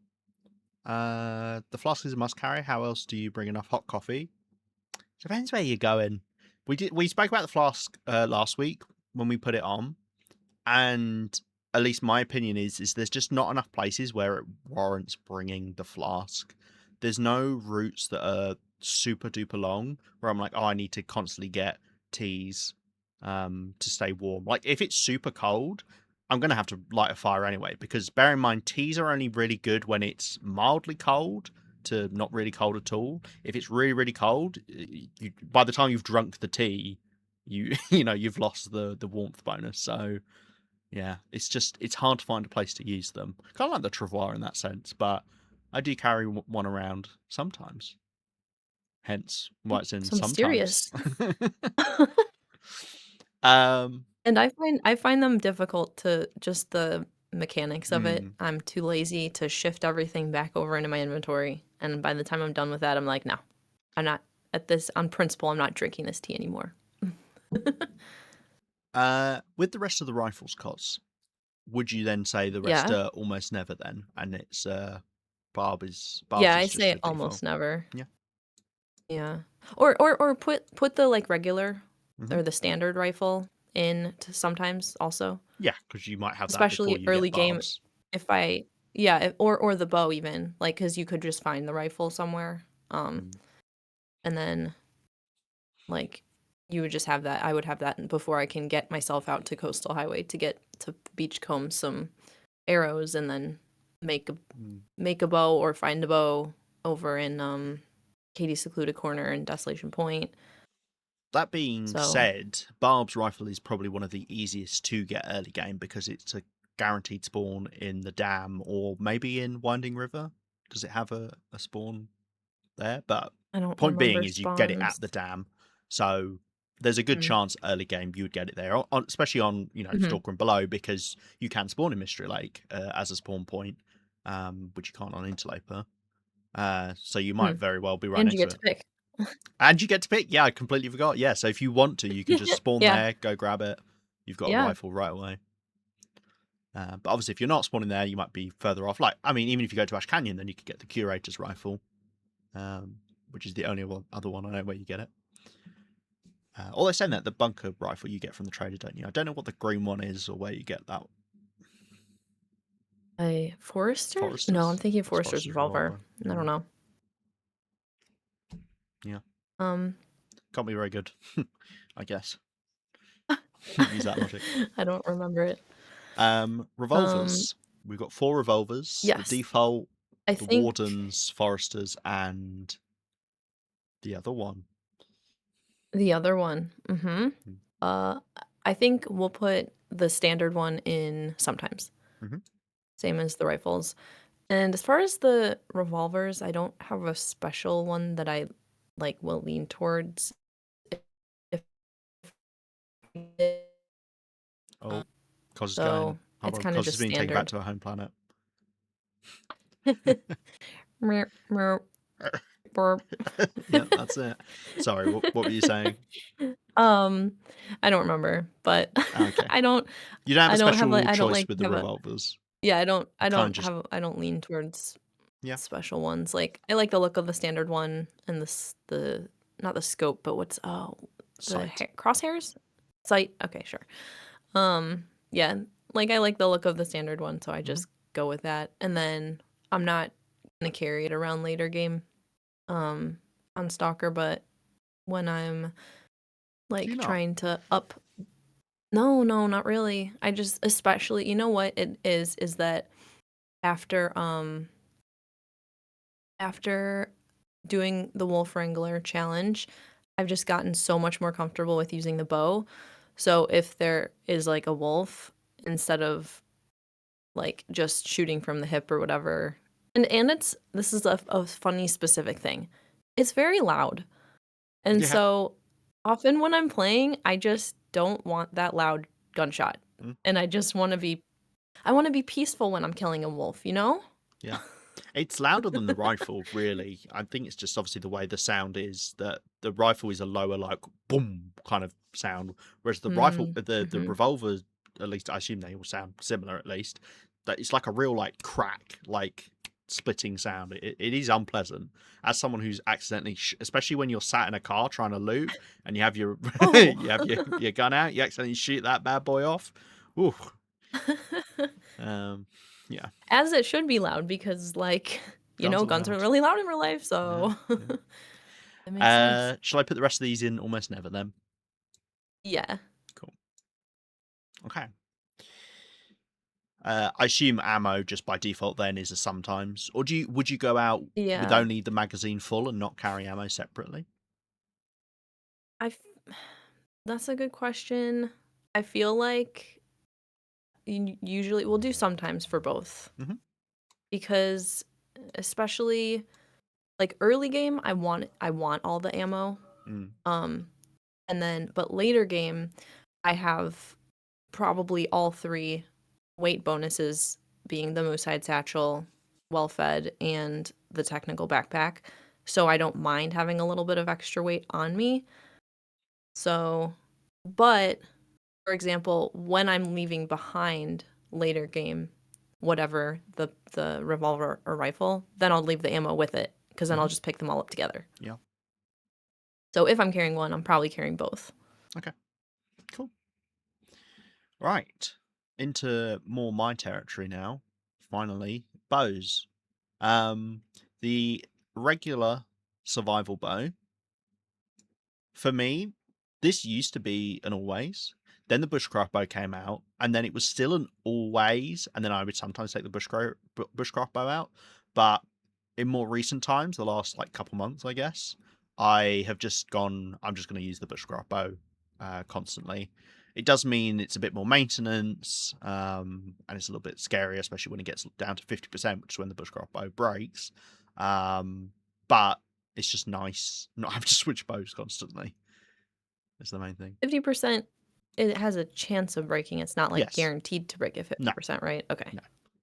Speaker 1: The flask is a must carry. How else do you bring enough hot coffee? Depends where you're going. We spoke about the flask last week when we put it on, and at least my opinion is there's just not enough places where it warrants bringing the flask. There's no routes that are super duper long where I'm like, oh, I need to constantly get teas to stay warm. Like if it's super cold, I'm gonna have to light a fire anyway, because bear in mind teas are only really good when it's mildly cold to not really cold at all. If it's really really cold, by the time you've drunk the tea, you've lost the warmth bonus. So yeah, it's hard to find a place to use them. Kind of like the Travois in that sense, but I do carry one around sometimes. Hence why it's in
Speaker 2: So
Speaker 1: sometimes.
Speaker 2: mysterious.
Speaker 1: um,
Speaker 2: And I find them difficult to just the mechanics of it.
Speaker 1: mm,
Speaker 2: I'm too lazy to shift everything back over into my inventory, and by the time I'm done with that, I'm like, "No, I'm not at this on principle, I'm not drinking this tea anymore."
Speaker 1: with the rest of the rifles, Cots, would you then say the rest
Speaker 2: Yeah.
Speaker 1: are almost never then, and it's
Speaker 2: Yeah,
Speaker 1: Barb's
Speaker 2: I
Speaker 1: is just
Speaker 2: say
Speaker 1: the default?
Speaker 2: almost never.
Speaker 1: Yeah.
Speaker 2: Yeah. Or put the, like, regular
Speaker 1: Hmm.
Speaker 2: or the standard rifle in to sometimes also,
Speaker 1: Yeah, because you might have that before
Speaker 2: especially
Speaker 1: you
Speaker 2: early
Speaker 1: get
Speaker 2: game
Speaker 1: Barb's.
Speaker 2: if I yeah, or the bow even, like, because you could just find the rifle somewhere,
Speaker 1: Mm,
Speaker 2: and then, like, you would just have that I would have that before I can get myself out to Coastal Highway to get to beachcomb some arrows and then make a
Speaker 1: mm,
Speaker 2: make a bow or find a bow over in, Katie's Secluded Corner in Desolation Point.
Speaker 1: That being
Speaker 2: So
Speaker 1: said, Barb's rifle is probably one of the easiest to get early game because it's a guaranteed spawn in the dam or maybe in Winding River. Does it have a spawn there? But
Speaker 2: I don't
Speaker 1: point being
Speaker 2: remember
Speaker 1: is you get it
Speaker 2: spawns.
Speaker 1: at the dam, so there's a good
Speaker 2: Mm,
Speaker 1: chance early game you would get it there, especially on
Speaker 2: mhm,
Speaker 1: Stalker and below because you can spawn in Mystery Lake as a spawn point, which you can't on Interloper. So you might
Speaker 2: mhm,
Speaker 1: very well be right
Speaker 2: and you
Speaker 1: next to
Speaker 2: get
Speaker 1: it.
Speaker 2: to pick.
Speaker 1: And you get to pick. Yeah, I completely forgot. Yeah, so if you want to, you can just spawn
Speaker 2: Yeah,
Speaker 1: there, go grab it. You've got a
Speaker 2: yeah.
Speaker 1: rifle right away. But obviously, if you're not spawning there, you might be further off. Like, I mean, even if you go to Ash Canyon, then you could get the Curator's rifle, um, which is the only other one I know where you get it. Although saying that, the bunker rifle you get from the trader, don't you? I don't know what the green one is or where you get that.
Speaker 2: A Forrester's? No, I'm
Speaker 1: Foresters?
Speaker 2: thinking
Speaker 1: It's
Speaker 2: Forrester's
Speaker 1: Forester's
Speaker 2: revolver.
Speaker 1: revolver.
Speaker 2: I don't know.
Speaker 1: Yeah,
Speaker 2: Um,
Speaker 1: can't be very good, I guess. Use that logic.
Speaker 2: I don't remember it. Um,
Speaker 1: Revolvers. We've got 4 revolvers. The
Speaker 2: yes,
Speaker 1: default,
Speaker 2: I
Speaker 1: the
Speaker 2: think
Speaker 1: Wardens, Foresters, and the other one.
Speaker 2: the other one. Mhm. Uh, I think we'll put the standard one in sometimes,
Speaker 1: Mm-hmm.
Speaker 2: same as the rifles. And as far as the revolvers, I don't have a special one that I, like, will lean towards if uh,
Speaker 1: Oh, Cos is going.
Speaker 2: so
Speaker 1: Hold
Speaker 2: it's
Speaker 1: on,
Speaker 2: kinda
Speaker 1: Cos is
Speaker 2: just
Speaker 1: being taken back
Speaker 2: standard.
Speaker 1: to her home planet.
Speaker 2: Meow, meow, burp.
Speaker 1: Yeah, that's it. Sorry, what were you saying?
Speaker 2: Um, I don't remember, but
Speaker 1: Okay.
Speaker 2: I don't
Speaker 1: You don't have
Speaker 2: I
Speaker 1: a
Speaker 2: don't have, like
Speaker 1: special
Speaker 2: I don't,
Speaker 1: choice
Speaker 2: like,
Speaker 1: with the
Speaker 2: have a
Speaker 1: revolvers.
Speaker 2: yeah,
Speaker 1: You kind of just
Speaker 2: I don't lean towards
Speaker 1: yeah,
Speaker 2: special ones, like, I like the look of the standard one and the not the scope, but the
Speaker 1: sight.
Speaker 2: crosshairs? Sight? Okay, sure. Yeah, like, I like the look of the standard one, so I
Speaker 1: Hmm.
Speaker 2: just go with that, and then I'm not gonna carry it around later game, um, on Stalker, but when I'm,
Speaker 1: Do you
Speaker 2: like,
Speaker 1: not?
Speaker 2: trying to up No, no, not really. I just especially you know what it is that after, after doing the Wolf Wrangler challenge, I've just gotten so much more comfortable with using the bow. So if there is, like, a wolf, instead of, like, just shooting from the hip or whatever and it's this is a funny specific thing. It's very loud, and
Speaker 1: Yeah.
Speaker 2: so, often when I'm playing, I just don't want that loud gunshot,
Speaker 1: Mm,
Speaker 2: and I wanna be peaceful when I'm killing a wolf, you know?
Speaker 1: yeah. It's louder than the rifle, really. I think it's just obviously the way the sound is that the rifle is a lower, like boom kind of sound, whereas the rifle,
Speaker 2: Mm,
Speaker 1: the
Speaker 2: mhm.
Speaker 1: revolver, at least I assume they all sound similar. At least that it's like a real like crack, like splitting sound. It is unpleasant. As someone who's accidentally, especially when you're sat in a car trying to loot and you have your
Speaker 2: Oh.
Speaker 1: you have your gun out, you accidentally shoot that bad boy off. Ooh, um, yeah,
Speaker 2: As it should be loud because, like,
Speaker 1: guns are
Speaker 2: guns are
Speaker 1: loud.
Speaker 2: really loud in real life,
Speaker 1: Yeah,
Speaker 2: so
Speaker 1: yeah.
Speaker 2: it makes sense.
Speaker 1: Shall I put the rest of these in almost never then?
Speaker 2: Yeah.
Speaker 1: Cool. Okay. I assume ammo just by default then is a sometimes, or would you go out with
Speaker 2: Yeah.
Speaker 1: only the magazine full and not carry ammo separately?
Speaker 2: I f That's a good question. I feel like usually we'll do sometimes for both
Speaker 1: Hmm.
Speaker 2: because especially, like, early game, I want all the ammo,
Speaker 1: Mm,
Speaker 2: um, and then but later game, I have probably all 3 weight bonuses being the moose hide satchel, well fed, and the technical backpack, so I don't mind having a little bit of extra weight on me. So but, for example, when I'm leaving behind later game, whatever the revolver or rifle, then I'll leave the ammo with it because then I'll
Speaker 1: hmm.
Speaker 2: just pick them all up together.
Speaker 1: Yeah.
Speaker 2: So if I'm carrying one, I'm probably carrying both.
Speaker 1: Okay. Cool. Right. Into more my territory now. Finally, bows. Um, the regular survival bow. For me, this used to be an always. Then the bushcraft bow came out, and then it was still an always. And then I would sometimes take the bushcraft bow out. But in more recent times, the last like couple months, I guess, I have just gone. I'm just going to use the bushcraft bow constantly. It does mean it's a bit more maintenance, and it's a little bit scary, especially when it gets down to 50%, which is when the bushcraft bow breaks. But it's just nice not having to switch bows constantly. Is the main thing.
Speaker 2: 50%, it has a chance of breaking. It's not, like,
Speaker 1: Yes.
Speaker 2: guaranteed to break at
Speaker 1: No.
Speaker 2: 50%, right? Okay.
Speaker 1: No.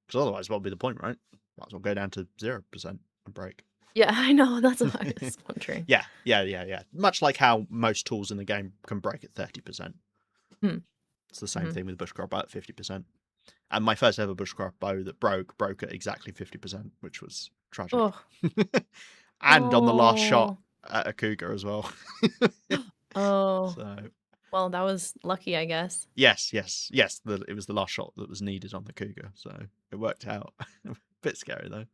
Speaker 1: Because otherwise, what would be the point, right? Might as well go down to 0% and break.
Speaker 2: Yeah, I know, that's what I was wondering.
Speaker 1: Yeah. Much like how most tools in the game can break at 30%.
Speaker 2: Hmm,
Speaker 1: It's the same
Speaker 2: mhm.
Speaker 1: thing with bushcraft bow at 50%. And my first ever bushcraft bow that broke at exactly 50%, which was tragic.
Speaker 2: Oh.
Speaker 1: And on the last shot
Speaker 2: Oh.
Speaker 1: at a cougar as well.
Speaker 2: Oh.
Speaker 1: So
Speaker 2: Well, that was lucky, I guess.
Speaker 1: yes. It was the last shot that was needed on the cougar, so it worked out. Bit scary though.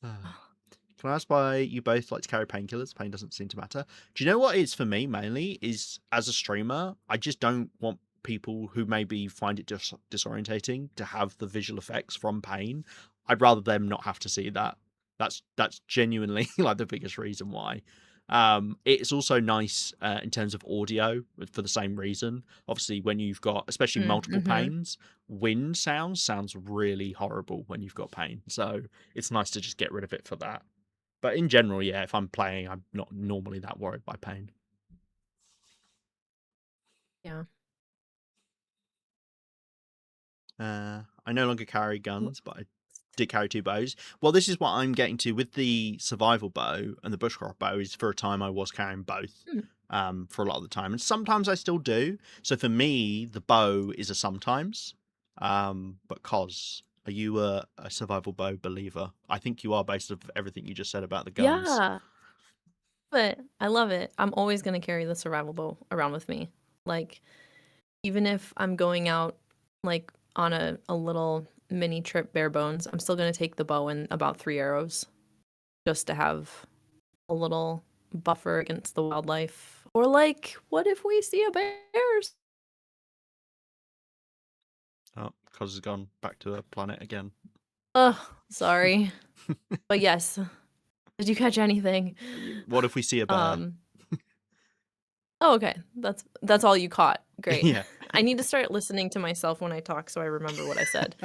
Speaker 1: Can I ask why you both like to carry painkillers? Pain doesn't seem to matter. Do you know what it is for me mainly? Is as a streamer, I just don't want people who maybe find it disorientating to have the visual effects from pain. I'd rather them not have to see that. That's genuinely like the biggest reason why. It's also nice in terms of audio for the same reason. Obviously, when you've got especially multiple
Speaker 2: Mhm.
Speaker 1: pains, wind sounds really horrible when you've got pain. So it's nice to just get rid of it for that. But in general, yeah, if I'm playing, I'm not normally that worried by pain.
Speaker 2: Yeah.
Speaker 1: I no longer carry guns, but I did carry two bows. Well, this is what I'm getting to with the survival bow and the bushcraft bow. Is for a time I was carrying both,
Speaker 2: Mm.
Speaker 1: for a lot of the time, and sometimes I still do. So for me, the bow is a sometimes. But Cos, are you a survival bow believer? I think you are, based on everything you just said about the guns.
Speaker 2: Yeah, but I love it. I'm always gonna carry the survival bow around with me. Like, even if I'm going out, like, on a little mini trip bare bones, I'm still gonna take the bow and about 3 arrows just to have a little buffer against the wildlife. Or, like, what if we see a bear?
Speaker 1: Oh, Cos has gone back to a planet again.
Speaker 2: Ugh, sorry. But yes. Did you catch anything?
Speaker 1: What if we see a bear?
Speaker 2: Um Oh, okay. That's all you caught. Great.
Speaker 1: Yeah.
Speaker 2: I need to start listening to myself when I talk so I remember what I said.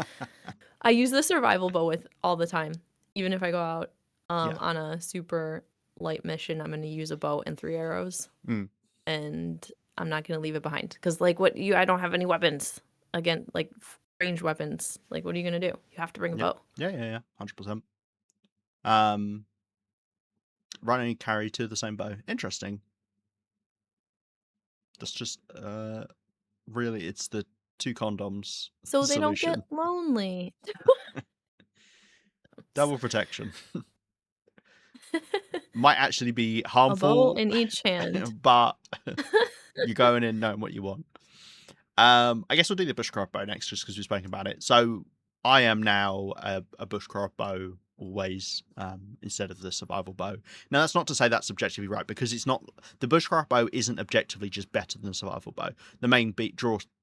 Speaker 2: I use the survival bow with all the time. Even if I go out
Speaker 1: Yeah.
Speaker 2: on a super light mission, I'm gonna use a bow and 3 arrows,
Speaker 1: Mm.
Speaker 2: and I'm not gonna leave it behind. Cause like what you I don't have any weapons. Again, like range weapons. Like what are you gonna do? You have to bring a
Speaker 1: Yep.
Speaker 2: bow.
Speaker 1: Yeah. 100%. Um, run and carry two of the same bow. Interesting. That's just really it's the two condoms
Speaker 2: So they don't get
Speaker 1: solution.
Speaker 2: lonely.
Speaker 1: Double protection. Might actually be
Speaker 2: A bow
Speaker 1: harmful,
Speaker 2: in each hand.
Speaker 1: but you're going in knowing what you want. I guess we'll do the bushcraft bow next, just because we've spoken about it. So I am now a bushcraft bow always, instead of the survival bow. Now that's not to say that's objectively right, because it's not. The bushcraft bow isn't objectively just better than the survival bow. The main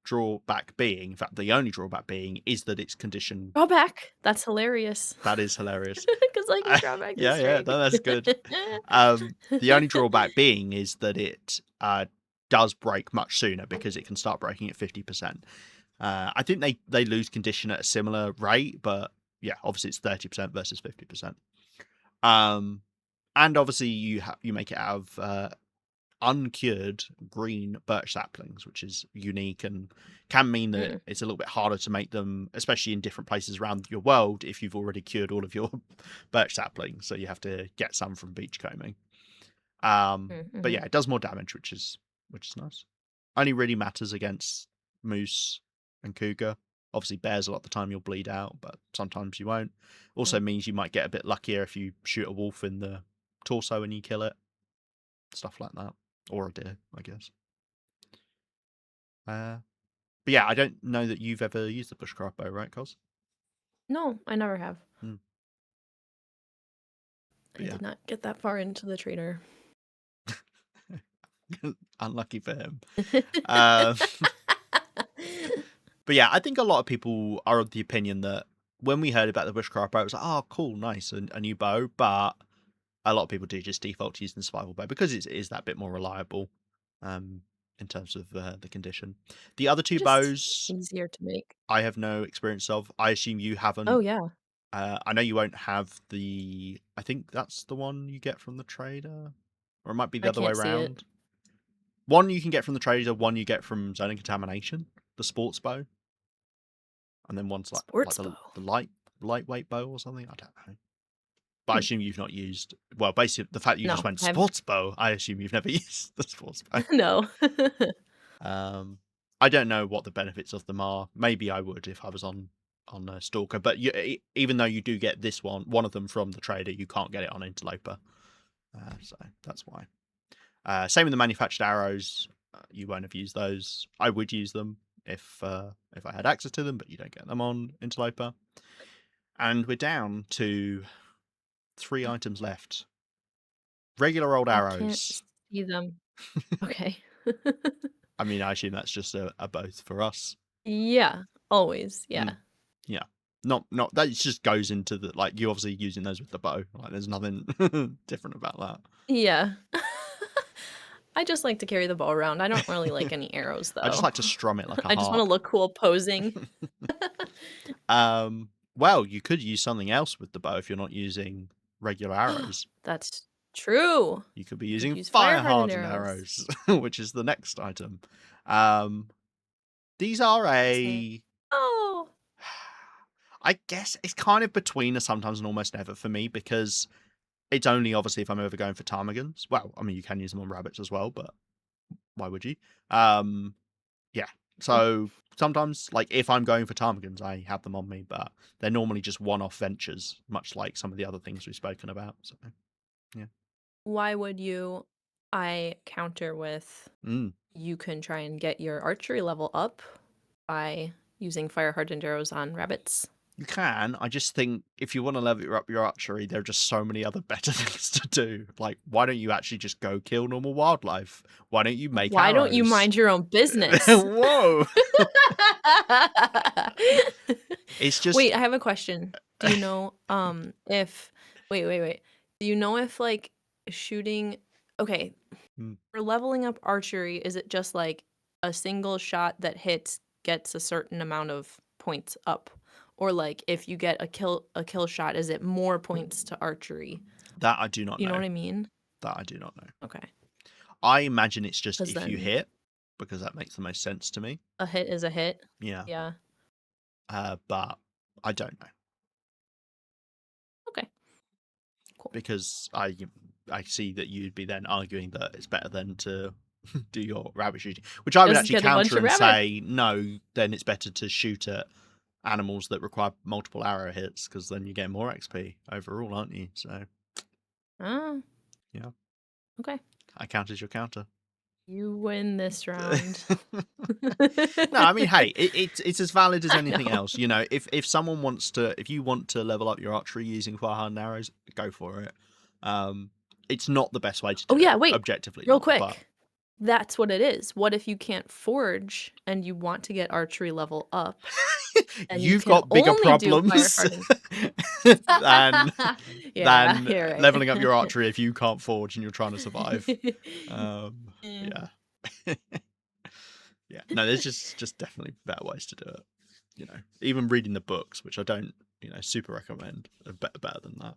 Speaker 1: drawback being, in fact, the only drawback being, is that it's conditioned.
Speaker 2: Drawback. That's hilarious.
Speaker 1: That is hilarious.
Speaker 2: 'Cause I can draw back the
Speaker 1: Yeah,
Speaker 2: string.
Speaker 1: no, that's good. The only drawback being is that it does break much sooner, because it can start breaking at 50%. I think they lose condition at a similar rate, but yeah, obviously it's 30% versus 50%. And obviously you make it out of uncured green birch saplings, which is unique and can mean that
Speaker 2: Mm,
Speaker 1: it's a little bit harder to make them, especially in different places around your world, if you've already cured all of your birch saplings. So you have to get some from beachcombing. But
Speaker 2: mhm.
Speaker 1: yeah, it does more damage, which is nice. Only really matters against moose and cougar. Obviously, bears a lot of the time you'll bleed out, but sometimes you won't. Also
Speaker 2: Mm.
Speaker 1: means you might get a bit luckier if you shoot a wolf in the torso and you kill it. Stuff like that, or a deer, I guess. But yeah, I don't know that you've ever used the bushcraft bow, right, Cos?
Speaker 2: No, I never have.
Speaker 1: Hmm. But
Speaker 2: I
Speaker 1: yeah,
Speaker 2: did not get that far into the trader.
Speaker 1: unlucky for him. Um, but yeah, I think a lot of people are of the opinion that when we heard about the bushcraft bow, it was like, oh, cool, nice, a new bow. But a lot of people do just default to using the survival bow because it is that bit more reliable, um, in terms of the condition. The other two
Speaker 2: Just
Speaker 1: bows
Speaker 2: easier to make.
Speaker 1: I have no experience of. I assume you
Speaker 2: Oh,
Speaker 1: haven't.
Speaker 2: yeah.
Speaker 1: I know you won't have the. I think that's the one you get from the trader, or it might be the
Speaker 2: I
Speaker 1: other way
Speaker 2: can't see it.
Speaker 1: around. One you can get from the trader, one you get from Zone and Contamination, the sports bow, and then one's like
Speaker 2: Sports bow.
Speaker 1: the lightweight bow or something. I don't know. But I
Speaker 2: Hmm.
Speaker 1: assume you've not used. Well, basically, the fact that you just
Speaker 2: No,
Speaker 1: went
Speaker 2: I've
Speaker 1: sports bow, I assume you've never used the sports bow.
Speaker 2: no.
Speaker 1: Um, I don't know what the benefits of them are. Maybe I would if I was on a Stalker, but even though you do get this one of them from the trader, you can't get it on Interloper. So that's why. Same with the manufactured arrows. You won't have used those. I would use them if I had access to them, but you don't get them on Interloper. And we're down to 3 items left. Regular old
Speaker 2: I can't
Speaker 1: arrows.
Speaker 2: see them. Okay.
Speaker 1: I mean, I assume that's just a both for us.
Speaker 2: Yeah, always,
Speaker 1: Mm,
Speaker 2: yeah.
Speaker 1: yeah. Not that just goes into the like you obviously using those with the bow. Like there's nothing different about that.
Speaker 2: Yeah. I just like to carry the bow around. I don't really like any arrows,
Speaker 1: I just
Speaker 2: though.
Speaker 1: like to strum it like a
Speaker 2: I just wanna
Speaker 1: harp.
Speaker 2: look cool posing.
Speaker 1: Well, you could use something else with the bow if you're not using regular arrows.
Speaker 2: That's true.
Speaker 1: You could be
Speaker 2: You could
Speaker 1: using
Speaker 2: use fire
Speaker 1: fire
Speaker 2: hardened
Speaker 1: hardened
Speaker 2: arrows.
Speaker 1: arrows, which is the next item. Um, these are
Speaker 2: Same.
Speaker 1: a.
Speaker 2: Oh!
Speaker 1: I guess it's kind of between a sometimes and almost never for me because it's only obviously if I'm ever going for ptarmigans. Well, I mean you can use them on rabbits as well, but why would you? Um, yeah.
Speaker 2: True.
Speaker 1: So sometimes, like if I'm going for ptarmigans, I have them on me, but they're normally just one-off ventures, much like some of the other things we've spoken about. So yeah.
Speaker 2: Why would you I counter with
Speaker 1: Mm.
Speaker 2: you can try and get your archery level up by using fire hardened arrows on rabbits.
Speaker 1: You can. I just think if you want to level up your archery, there are just so many other better things to do. Like, why don't you actually just go kill normal wildlife? Why don't you make
Speaker 2: Why don't you
Speaker 1: arrows?
Speaker 2: mind your own business?
Speaker 1: Whoa! It's just
Speaker 2: Wait, I have a question. Do you know, if wait. Do you know if, like, shooting okay,
Speaker 1: Mm,
Speaker 2: for leveling up archery, is it just, like, a single shot that hits gets a certain amount of points up? Or, like, if you get a kill shot, is it more points to archery?
Speaker 1: that I do not
Speaker 2: You know
Speaker 1: know.
Speaker 2: what I mean?
Speaker 1: That I do not know.
Speaker 2: Okay,
Speaker 1: I imagine it's just
Speaker 2: because
Speaker 1: if you
Speaker 2: then
Speaker 1: hit, because that makes the most sense to me.
Speaker 2: a hit is a hit.
Speaker 1: Yeah.
Speaker 2: Yeah.
Speaker 1: But I don't know
Speaker 2: Okay, cool.
Speaker 1: because I see that you'd be then arguing that it's better than to do your rabbit shooting, which I would
Speaker 2: Just
Speaker 1: actually
Speaker 2: get a bunch
Speaker 1: counter
Speaker 2: of
Speaker 1: and
Speaker 2: rabbits.
Speaker 1: say no. Then it's better to shoot at animals that require multiple arrow hits because then you get more XP overall, aren't you? So
Speaker 2: Ah,
Speaker 1: yeah,
Speaker 2: okay.
Speaker 1: I counted your counter.
Speaker 2: You win this round.
Speaker 1: No, I mean, hey, it's as valid as
Speaker 2: I
Speaker 1: anything
Speaker 2: know.
Speaker 1: else. You know, if someone wants to, if you want to level up your archery using fire hardened arrows, go for it. Um, it's not the best way to do
Speaker 2: Oh,
Speaker 1: it,
Speaker 2: yeah, wait,
Speaker 1: objectively
Speaker 2: real
Speaker 1: not. But
Speaker 2: quick. That's what it is. What if you can't forge and you want to get archery level up, and you
Speaker 1: you've
Speaker 2: can
Speaker 1: got bigger
Speaker 2: only do fire
Speaker 1: problems
Speaker 2: hardened?
Speaker 1: than
Speaker 2: Yeah, you're right.
Speaker 1: leveling up your archery if you can't forge and you're trying to survive.
Speaker 2: Eh,
Speaker 1: Yeah, yeah. No, there's just definitely better ways to do it. You know, even reading the books, which I don't, super recommend, are better than that.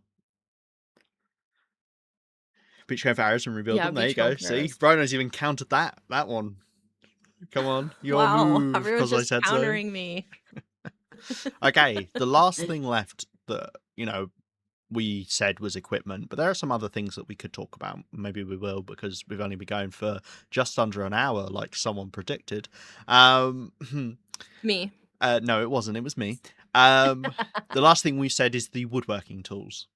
Speaker 1: Beach Cove arrows and rebuild
Speaker 2: yeah,
Speaker 1: them. There you
Speaker 2: beach
Speaker 1: go.
Speaker 2: comb
Speaker 1: See,
Speaker 2: arrows.
Speaker 1: Bruno's even countered that one. Come on, your
Speaker 2: Wow,
Speaker 1: move,
Speaker 2: everyone's
Speaker 1: because I
Speaker 2: just
Speaker 1: said so.
Speaker 2: countering me.
Speaker 1: Okay, the last thing left that we said was equipment, but there are some other things that we could talk about. Maybe we will because we've only been going for just under an hour, like someone predicted. Um,
Speaker 2: Me.
Speaker 1: no, it wasn't. It was me. The last thing we said is the woodworking tools.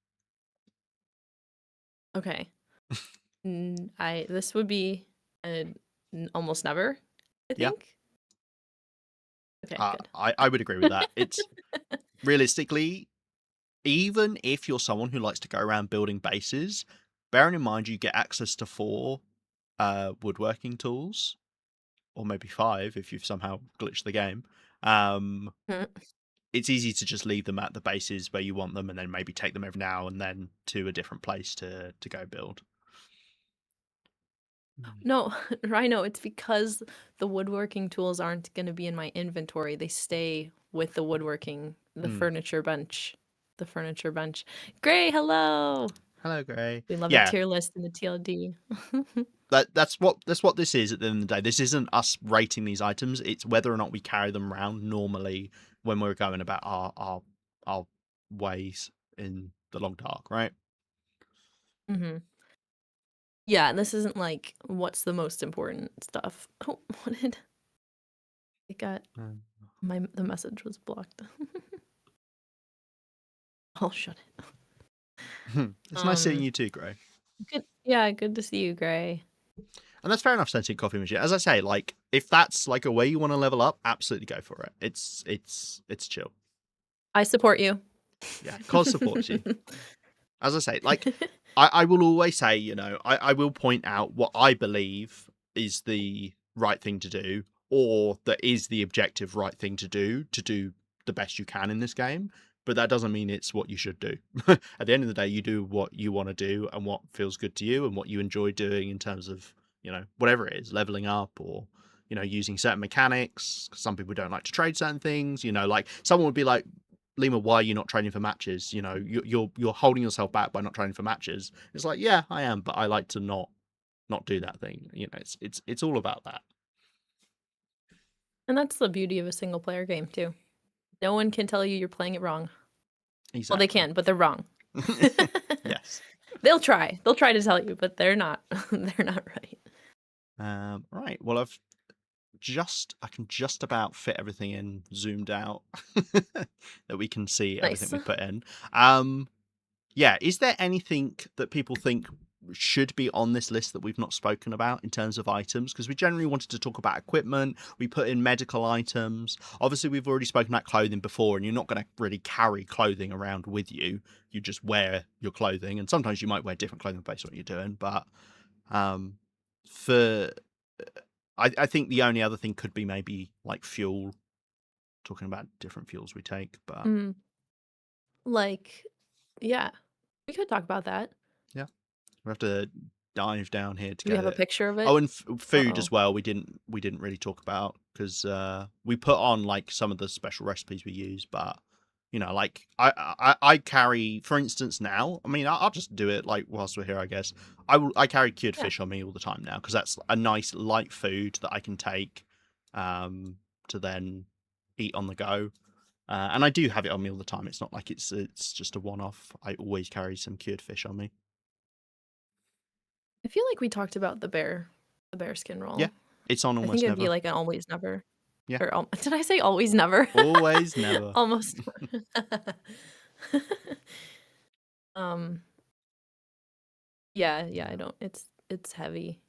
Speaker 2: Okay. I this would be a almost never, I
Speaker 1: Yeah,
Speaker 2: think. Okay, good.
Speaker 1: I would agree with that. It's realistically, even if you're someone who likes to go around building bases, bearing in mind you get access to 4 woodworking tools, or maybe 5 if you've somehow glitched the game. Um, it's easy to just leave them at the bases where you want them, and then maybe take them every now and then to a different place to go build. Mm.
Speaker 2: No, Rhino, it's because the woodworking tools aren't gonna be in my inventory. They stay with the woodworking, the
Speaker 1: Mm.
Speaker 2: furniture bench. The furniture bench. Gray, hello!
Speaker 1: Hello, Gray.
Speaker 2: We love a
Speaker 1: Yeah,
Speaker 2: tier list in the TLD.
Speaker 1: that's what this is at the end of the day. This isn't us rating these items. It's whether or not we carry them around normally when we're going about our ways in the long dark, right?
Speaker 2: Mhm. Yeah, and this isn't like what's the most important stuff. Oh, what did I got
Speaker 1: Um,
Speaker 2: the message was blocked. I'll shut it.
Speaker 1: it's nice seeing
Speaker 2: Um,
Speaker 1: you too, Gray.
Speaker 2: good yeah, good to see you, Gray.
Speaker 1: And that's fair enough, sentient coffee machine. As I say, like if that's like a way you want to level up, absolutely go for it. It's chill.
Speaker 2: I support you.
Speaker 1: Yeah, cause supports you. As I say, like I will always say, I will point out what I believe is the right thing to do, or that is the objective right thing to do the best you can in this game. But that doesn't mean it's what you should do. At the end of the day, you do what you want to do and what feels good to you and what you enjoy doing in terms of, whatever it is, leveling up or, using certain mechanics. Some people don't like to trade certain things, like someone would be like, Lima, why are you not training for matches? You're holding yourself back by not training for matches. It's like, yeah, I am, but I like to not do that thing. It's all about that.
Speaker 2: And that's the beauty of a single player game too. No one can tell you you're playing it wrong. Well, they
Speaker 1: Exactly.
Speaker 2: can, but they're wrong.
Speaker 1: Yes.
Speaker 2: They'll try. They'll try to tell you, but they're not. They're not right.
Speaker 1: Right. Well, I can just about fit everything in zoomed out that we can see everything
Speaker 2: Nice.
Speaker 1: we put in. Um, Yeah, is there anything that people think should be on this list that we've not spoken about in terms of items? Because we generally wanted to talk about equipment, we put in medical items. Obviously, we've already spoken about clothing before, and you're not going to really carry clothing around with you. You just wear your clothing, and sometimes you might wear different clothing based on what you're doing. But um, for I think the only other thing could be maybe like fuel, talking about different fuels we take. But
Speaker 2: Mm, like, yeah, we could talk about that.
Speaker 1: yeah. We have to dive down here to
Speaker 2: Do we
Speaker 1: get
Speaker 2: have a
Speaker 1: it.
Speaker 2: picture of
Speaker 1: Oh,
Speaker 2: it?
Speaker 1: and food
Speaker 2: Uh-oh.
Speaker 1: as well. We didn't really talk about because we put on like some of the special recipes we use, but like I carry, for instance, now. I mean, I'll just do it like whilst we're here, I guess. I carry cured
Speaker 2: Yeah.
Speaker 1: fish on me all the time now because that's a nice light food that I can take to then eat on the go. And I do have it on me all the time. It's not like it's just a one off. I always carry some cured fish on me.
Speaker 2: I feel like we talked about the bear skin
Speaker 1: Yeah,
Speaker 2: roll.
Speaker 1: it's on
Speaker 2: I think
Speaker 1: almost
Speaker 2: it'd be
Speaker 1: never.
Speaker 2: like an always never.
Speaker 1: Yeah,
Speaker 2: Or did I say always never?
Speaker 1: always never.
Speaker 2: Almost. Um, yeah, I don't it's heavy.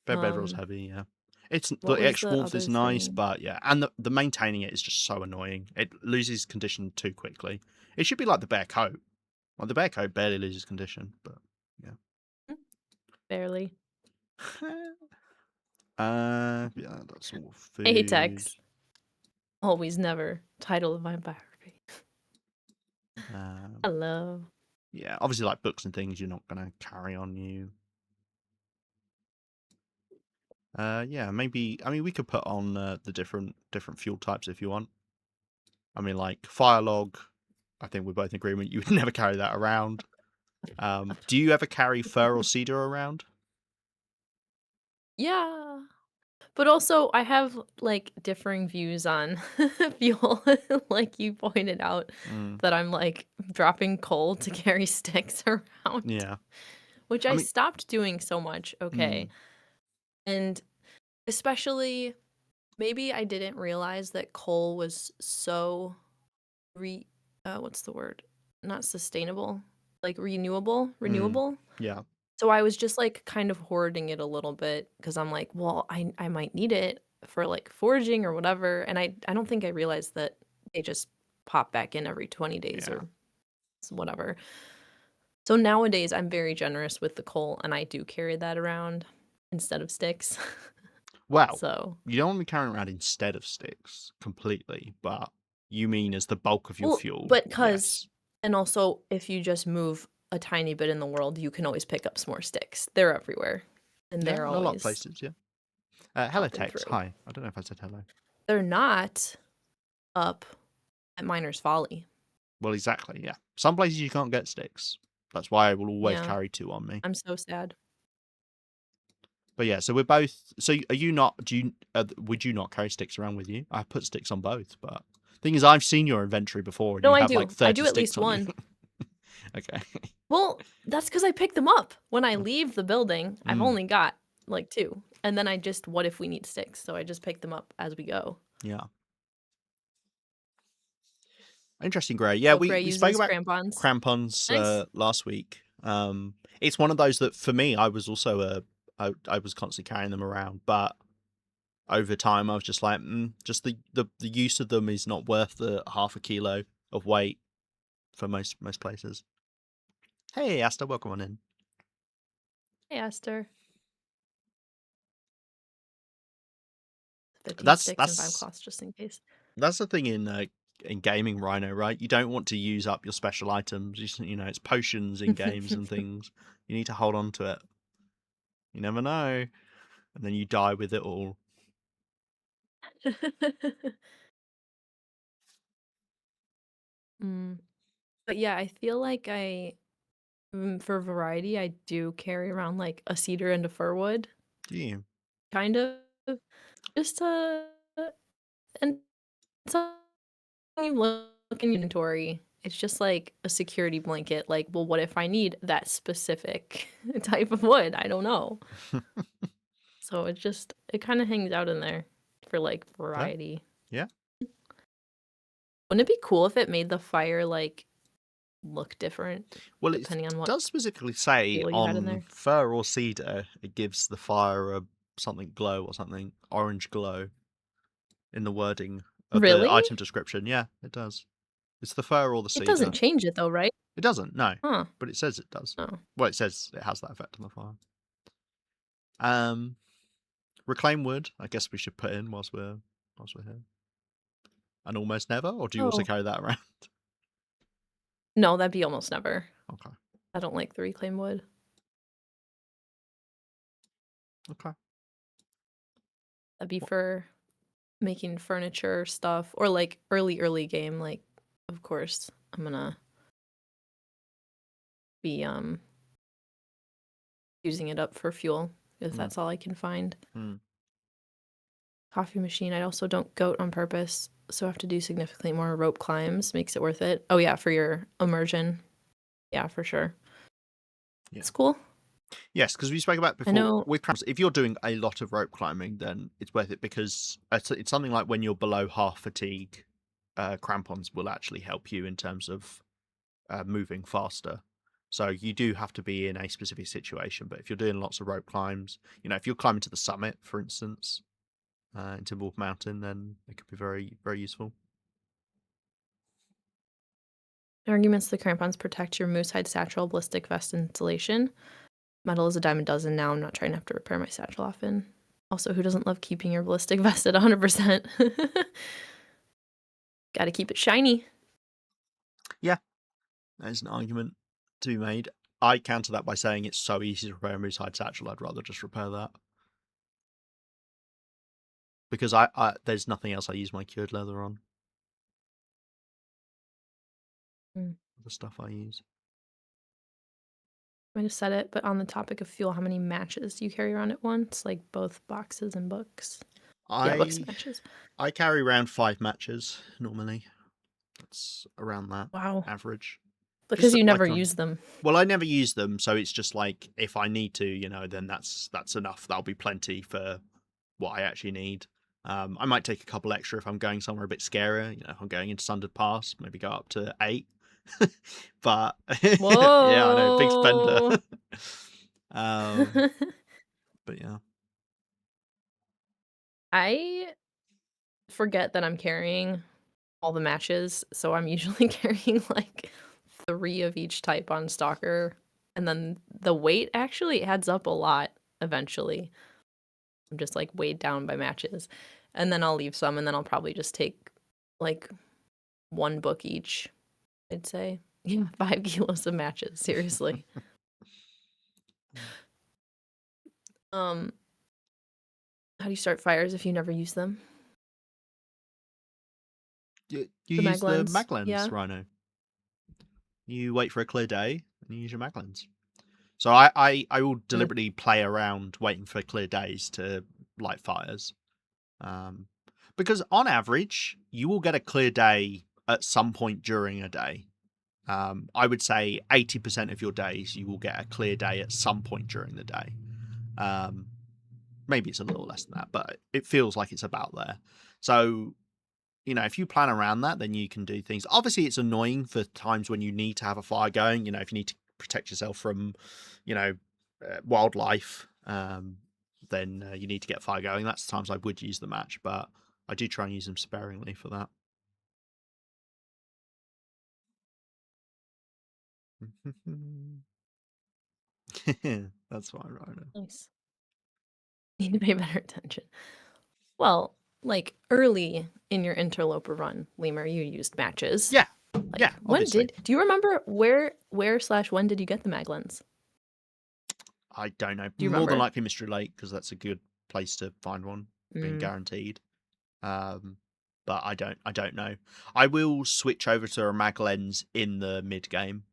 Speaker 1: Bedroll's
Speaker 2: Um,
Speaker 1: heavy. Yeah, it's the
Speaker 2: what was
Speaker 1: extra
Speaker 2: the
Speaker 1: warmth is
Speaker 2: other
Speaker 1: nice,
Speaker 2: thing?
Speaker 1: but yeah, and the maintaining it is just so annoying. It loses condition too quickly. It should be like the bear coat. Like the bear coat barely loses condition, but yeah.
Speaker 2: Hmm, barely.
Speaker 1: Yeah, that's all food.
Speaker 2: Atex, always never. Title of my biography.
Speaker 1: Um,
Speaker 2: Hello.
Speaker 1: yeah, obviously like books and things you're not gonna carry on you. Yeah, maybe. I mean, we could put on the different fuel types if you want. I mean, like fire log. I think we're both in agreement. You would never carry that around. Do you ever carry fir or cedar around?
Speaker 2: Yeah. But also, I have, like, differing views on fuel, like you pointed out,
Speaker 1: Mm,
Speaker 2: that I'm, like, dropping coal to carry sticks around,
Speaker 1: yeah.
Speaker 2: which
Speaker 1: I
Speaker 2: I
Speaker 1: mean,
Speaker 2: stopped doing so much,
Speaker 1: mm,
Speaker 2: okay, and especially maybe I didn't realize that coal was so re what's the word? Not sustainable, like,
Speaker 1: mm,
Speaker 2: renewable?
Speaker 1: yeah,
Speaker 2: So I was just, like, kind of hoarding it a little bit because 'cause I'm like, "Well, I might need it for, like, foraging or whatever," and I don't think I realized that they just pop back in every 20 days
Speaker 1: yeah.
Speaker 2: or whatever. So nowadays, I'm very generous with the coal, and I do carry that around instead of sticks.
Speaker 1: Well,
Speaker 2: So
Speaker 1: you don't want to be carrying around instead of sticks completely, but You mean as the bulk of your
Speaker 2: Well,
Speaker 1: fuel?
Speaker 2: but 'cause
Speaker 1: Yes.
Speaker 2: and also, if you just move a tiny bit in the world, you can always pick up some more sticks. They're everywhere, and
Speaker 1: Yeah,
Speaker 2: they're
Speaker 1: in a lot of
Speaker 2: always
Speaker 1: places, yeah. Hello,
Speaker 2: popping
Speaker 1: Tex.
Speaker 2: through.
Speaker 1: Hi. I don't know if I said hello.
Speaker 2: They're not up at Miner's Folly.
Speaker 1: Well, exactly, yeah. Some places you can't get sticks. That's why I will always
Speaker 2: Yeah,
Speaker 1: carry 2 on me.
Speaker 2: I'm so sad.
Speaker 1: But yeah, so we're both. So are you not? Do you? Would you not carry sticks around with you? I put sticks on both, but thing is, I've seen your inventory before, and
Speaker 2: No,
Speaker 1: you
Speaker 2: I
Speaker 1: have like
Speaker 2: do. I do
Speaker 1: 30
Speaker 2: at
Speaker 1: sticks
Speaker 2: least
Speaker 1: on you.
Speaker 2: one.
Speaker 1: Okay.
Speaker 2: Well, that's because I pick them up. When I leave the building, I've
Speaker 1: Mm,
Speaker 2: only got, like, 2, and then I just what if we need sticks? So I just pick them up as we go.
Speaker 1: yeah. Interesting, Gray. Yeah,
Speaker 2: So
Speaker 1: we
Speaker 2: Gray
Speaker 1: we spoke
Speaker 2: uses
Speaker 1: about
Speaker 2: crampons.
Speaker 1: crampons
Speaker 2: Nice.
Speaker 1: last week. It's one of those that for me, I was also I was constantly carrying them around, but over time, I was just like, just the use of them is not worth the half a kilo of weight for most places. Hey, Asta, welcome on in.
Speaker 2: Hey, Esther. 15
Speaker 1: That's
Speaker 2: sticks and 5
Speaker 1: that's
Speaker 2: cloths just in case.
Speaker 1: that's the thing in gaming, Rhino, right? You don't want to use up your special items. It's potions in games and things. You need to hold on to it. You never know, and then you die with it all.
Speaker 2: Mm. But yeah, I feel like for variety, I do carry around like a cedar and a fir wood,
Speaker 1: Do you?
Speaker 2: kind of, just to, and so when you look in inventory, it's just like a security blanket. Like, well, what if I need that specific type of wood? I don't know. So it kind of hangs out in there for like
Speaker 1: Fair.
Speaker 2: variety.
Speaker 1: Yeah.
Speaker 2: Wouldn't it be cool if it made the fire like look different
Speaker 1: Well, it
Speaker 2: depending on what
Speaker 1: does specifically say
Speaker 2: fuel you had in
Speaker 1: on
Speaker 2: there?
Speaker 1: fir or cedar, it gives the fire a something glow or something orange glow in the wording of the
Speaker 2: Really?
Speaker 1: item description. Yeah, it does. It's the fir or the
Speaker 2: It doesn't
Speaker 1: cedar.
Speaker 2: change it though, right?
Speaker 1: It doesn't, no,
Speaker 2: Huh.
Speaker 1: but it says it does.
Speaker 2: Oh.
Speaker 1: Well, it says it has that effect on the fire. Um, reclaim wood. I guess we should put in whilst we're here. And almost never, or do you also
Speaker 2: Oh.
Speaker 1: carry that around?
Speaker 2: No, that'd be almost never.
Speaker 1: Okay,
Speaker 2: I don't like the reclaimed wood.
Speaker 1: okay.
Speaker 2: That'd be
Speaker 1: What?
Speaker 2: for making furniture stuff or like early game, like of course I'm gonna be using it up for fuel because
Speaker 1: Mm,
Speaker 2: that's all I can find.
Speaker 1: mm,
Speaker 2: Coffee machine. I also don't goat on purpose, so I have to do significantly more rope climbs. Makes it worth it. Oh yeah, for your immersion. Yeah, for sure.
Speaker 1: yeah.
Speaker 2: It's cool.
Speaker 1: Yes, because we spoke about
Speaker 2: I
Speaker 1: before
Speaker 2: know.
Speaker 1: with cramps. If you're doing a lot of rope climbing, then it's worth it because it's something like when you're below half fatigue, crampons will actually help you in terms of moving faster. So you do have to be in a specific situation. But if you're doing lots of rope climbs, if you're climbing to the summit, for instance, in Timberwolf Mountain, then it could be very, very useful.
Speaker 2: Arguments the crampons protect your moose hide satchel ballistic vest insulation. Metal is a dime a dozen now. I'm not trying to have to repair my satchel often. Also, who doesn't love keeping your ballistic vest at 100%? Gotta keep it shiny.
Speaker 1: Yeah, there's an argument to be made. I counter that by saying it's so easy to repair a moose hide satchel. I'd rather just repair that because I there's nothing else I use my cured leather on.
Speaker 2: Mm.
Speaker 1: The stuff I use.
Speaker 2: Might have said it, but on the topic of fuel, how many matches do you carry around at once? Like both boxes and books? Yeah, books and
Speaker 1: I
Speaker 2: matches.
Speaker 1: I carry around 5 matches normally. That's around that
Speaker 2: Wow.
Speaker 1: average.
Speaker 2: Because
Speaker 1: Just
Speaker 2: you never
Speaker 1: like
Speaker 2: use them.
Speaker 1: well, I never use them, so it's just like if I need to, then that's enough. That'll be plenty for what I actually need. I might take a couple extra if I'm going somewhere a bit scarier. If I'm going into Sundered Pass, maybe go up to 8. But yeah, I know, big spender.
Speaker 2: Whoa.
Speaker 1: um, but yeah,
Speaker 2: I forget that I'm carrying all the matches, so I'm usually carrying like 3 of each type on Stalker, and then the weight actually adds up a lot eventually. I'm just like weighed down by matches, and then I'll leave some, and then I'll probably just take like 1 book each, I'd say. Yeah, 5 kilos of matches, seriously. Um, how do you start fires if you never use them?
Speaker 1: You
Speaker 2: The
Speaker 1: use the
Speaker 2: Maglens,
Speaker 1: mag lens,
Speaker 2: yeah?
Speaker 1: Rhino. You wait for a clear day and you use your mag lens. So I will
Speaker 2: Mm,
Speaker 1: deliberately play around waiting for clear days to light fires. Um, because on average, you will get a clear day at some point during a day. I would say 80% of your days you will get a clear day at some point during the day. Um, maybe it's a little less than that, but it feels like it's about there. So, if you plan around that, then you can do things. Obviously, it's annoying for times when you need to have a fire going. If you need to protect yourself from, wildlife, then you need to get fire going. That's the times I would use the match, but I do try and use them sparingly for that. That's fine, right?
Speaker 2: nice. Need to pay better attention. Well, like, early in your interloper run, Lemur, you used matches.
Speaker 1: Yeah, yeah,
Speaker 2: Like, when
Speaker 1: obviously.
Speaker 2: did do you remember where/when did you get the Maglens?
Speaker 1: I don't know.
Speaker 2: Do you
Speaker 1: More than
Speaker 2: remember?
Speaker 1: likely Mystery Lake because that's a good place to find one, being
Speaker 2: Mm,
Speaker 1: guaranteed. Um, but I don't know. I will switch over to a mag lens in the mid game,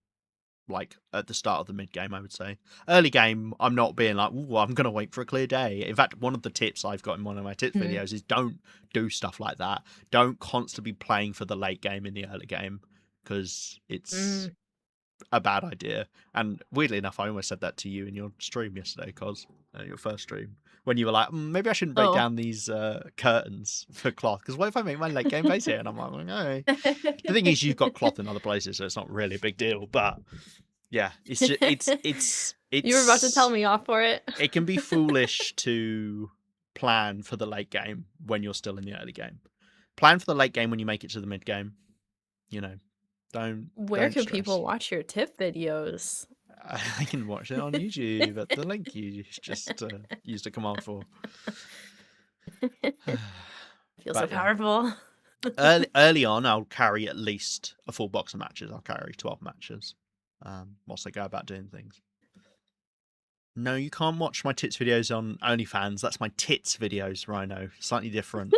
Speaker 1: like at the start of the mid game. I would say early game. I'm not being like, "Ooh, I'm gonna wait for a clear day." In fact, one of the tips I've got in one of my tips
Speaker 2: mhm,
Speaker 1: videos is don't do stuff like that. Don't constantly be playing for the late game in the early game because it's
Speaker 2: mm.
Speaker 1: a bad idea. And weirdly enough, I almost said that to you in your stream yesterday, Cos, your first stream, when you were like, maybe I shouldn't break
Speaker 2: Oh.
Speaker 1: down these curtains for cloth, because what if I make my late game base here? And I'm like, no. The thing is, you've got cloth in other places, so it's not really a big deal. But yeah, it's just,
Speaker 2: You were about to tell me off for it.
Speaker 1: it can be foolish to plan for the late game when you're still in the early game. Plan for the late game when you make it to the mid game. You know, don't
Speaker 2: Where
Speaker 1: don't
Speaker 2: can
Speaker 1: stress.
Speaker 2: people watch your tip videos?
Speaker 1: I can watch it on YouTube at the link you just used a command for.
Speaker 2: Feel so
Speaker 1: But yeah,
Speaker 2: powerful.
Speaker 1: early on, I'll carry at least a full box of matches. I'll carry 12 matches whilst I go about doing things. No, you can't watch my tits videos on OnlyFans. That's my tits videos, Rhino. Slightly different.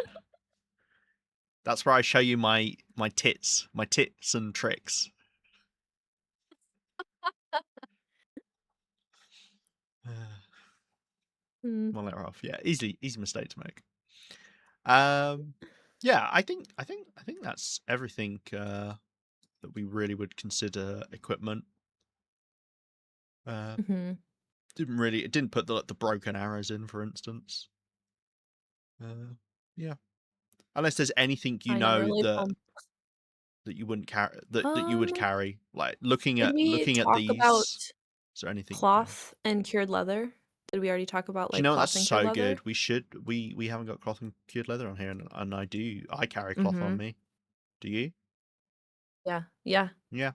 Speaker 1: That's where I show you my tits and tricks.
Speaker 2: Mm,
Speaker 1: I'll let her off. Yeah, easy mistake to make. Um, yeah, I think that's everything that we really would consider equipment. Uh,
Speaker 2: mhm.
Speaker 1: it didn't put the broken arrows in, for instance. Yeah, unless there's anything
Speaker 2: I never
Speaker 1: that
Speaker 2: labeled.
Speaker 1: you wouldn't carry that you would
Speaker 2: Um,
Speaker 1: carry, like looking
Speaker 2: did
Speaker 1: at
Speaker 2: we
Speaker 1: looking at
Speaker 2: talk about
Speaker 1: these. Is there anything?
Speaker 2: cloth and cured leather? Did we already talk about,
Speaker 1: Do you
Speaker 2: like,
Speaker 1: know what? That's
Speaker 2: cloth and cured
Speaker 1: so
Speaker 2: leather?
Speaker 1: good. We haven't got cloth and cured leather on here, and I carry cloth on
Speaker 2: Mhm.
Speaker 1: me. Do you?
Speaker 2: Yeah, yeah,
Speaker 1: Yeah.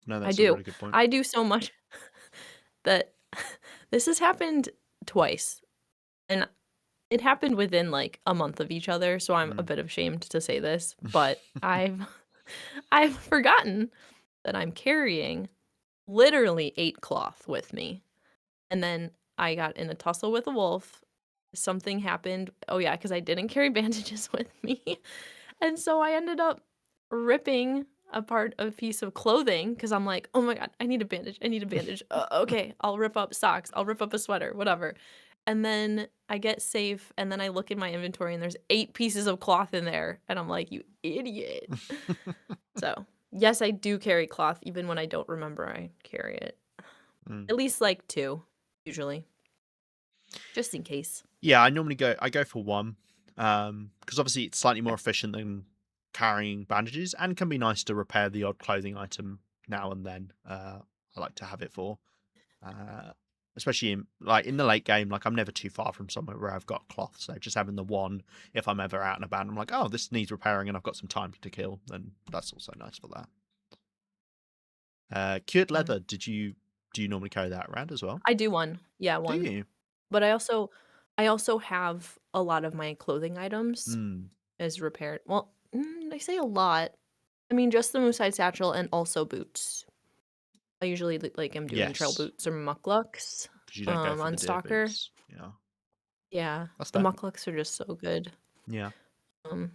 Speaker 1: No,
Speaker 2: I
Speaker 1: that's a
Speaker 2: do.
Speaker 1: really good point.
Speaker 2: I do so much that this has happened twice, and it happened within, like, a month of each other, so I'm a
Speaker 1: Mm.
Speaker 2: bit ashamed to say this, but I've forgotten that I'm carrying literally 8 cloth with me, and then I got in a tussle with a wolf. Something happened. Oh, yeah, because I didn't carry bandages with me, and so I ended up ripping apart a piece of clothing because 'cause I'm like, "Oh my god, I need a bandage, I need a bandage. Okay, I'll rip up socks, I'll rip up a sweater, whatever." And then I get safe, and then I look in my inventory, and there's 8 pieces of cloth in there, and I'm like, "You idiot." So, yes, I do carry cloth even when I don't remember I carry it.
Speaker 1: Mm.
Speaker 2: At least, like, 2, usually, just in case.
Speaker 1: Yeah, I go for one, because obviously it's slightly more efficient than carrying bandages, and can be nice to repair the odd clothing item now and then. I like to have it for, uh, especially in the late game. Like, I'm never too far from somewhere where I've got cloth, so just having the one, if I'm ever out and about, I'm like, oh, this needs repairing, and I've got some time to kill, then that's also nice for that. Cured
Speaker 2: Mm.
Speaker 1: leather. Do you normally carry that around as well?
Speaker 2: I do 1. Yeah,
Speaker 1: Do
Speaker 2: 1.
Speaker 1: you?
Speaker 2: But I also have a lot of my clothing items
Speaker 1: Hmm.
Speaker 2: as repaired. Well, I say a lot. I mean, just the moose hide satchel and also boots. I usually like am doing trail
Speaker 1: Yes,
Speaker 2: boots or mucklucks,
Speaker 1: because you don't go for the
Speaker 2: on
Speaker 1: deer
Speaker 2: Stalker.
Speaker 1: boots. Yeah,
Speaker 2: Yeah,
Speaker 1: that's
Speaker 2: the
Speaker 1: fair.
Speaker 2: mucklucks are just so good.
Speaker 1: Yeah.
Speaker 2: Um,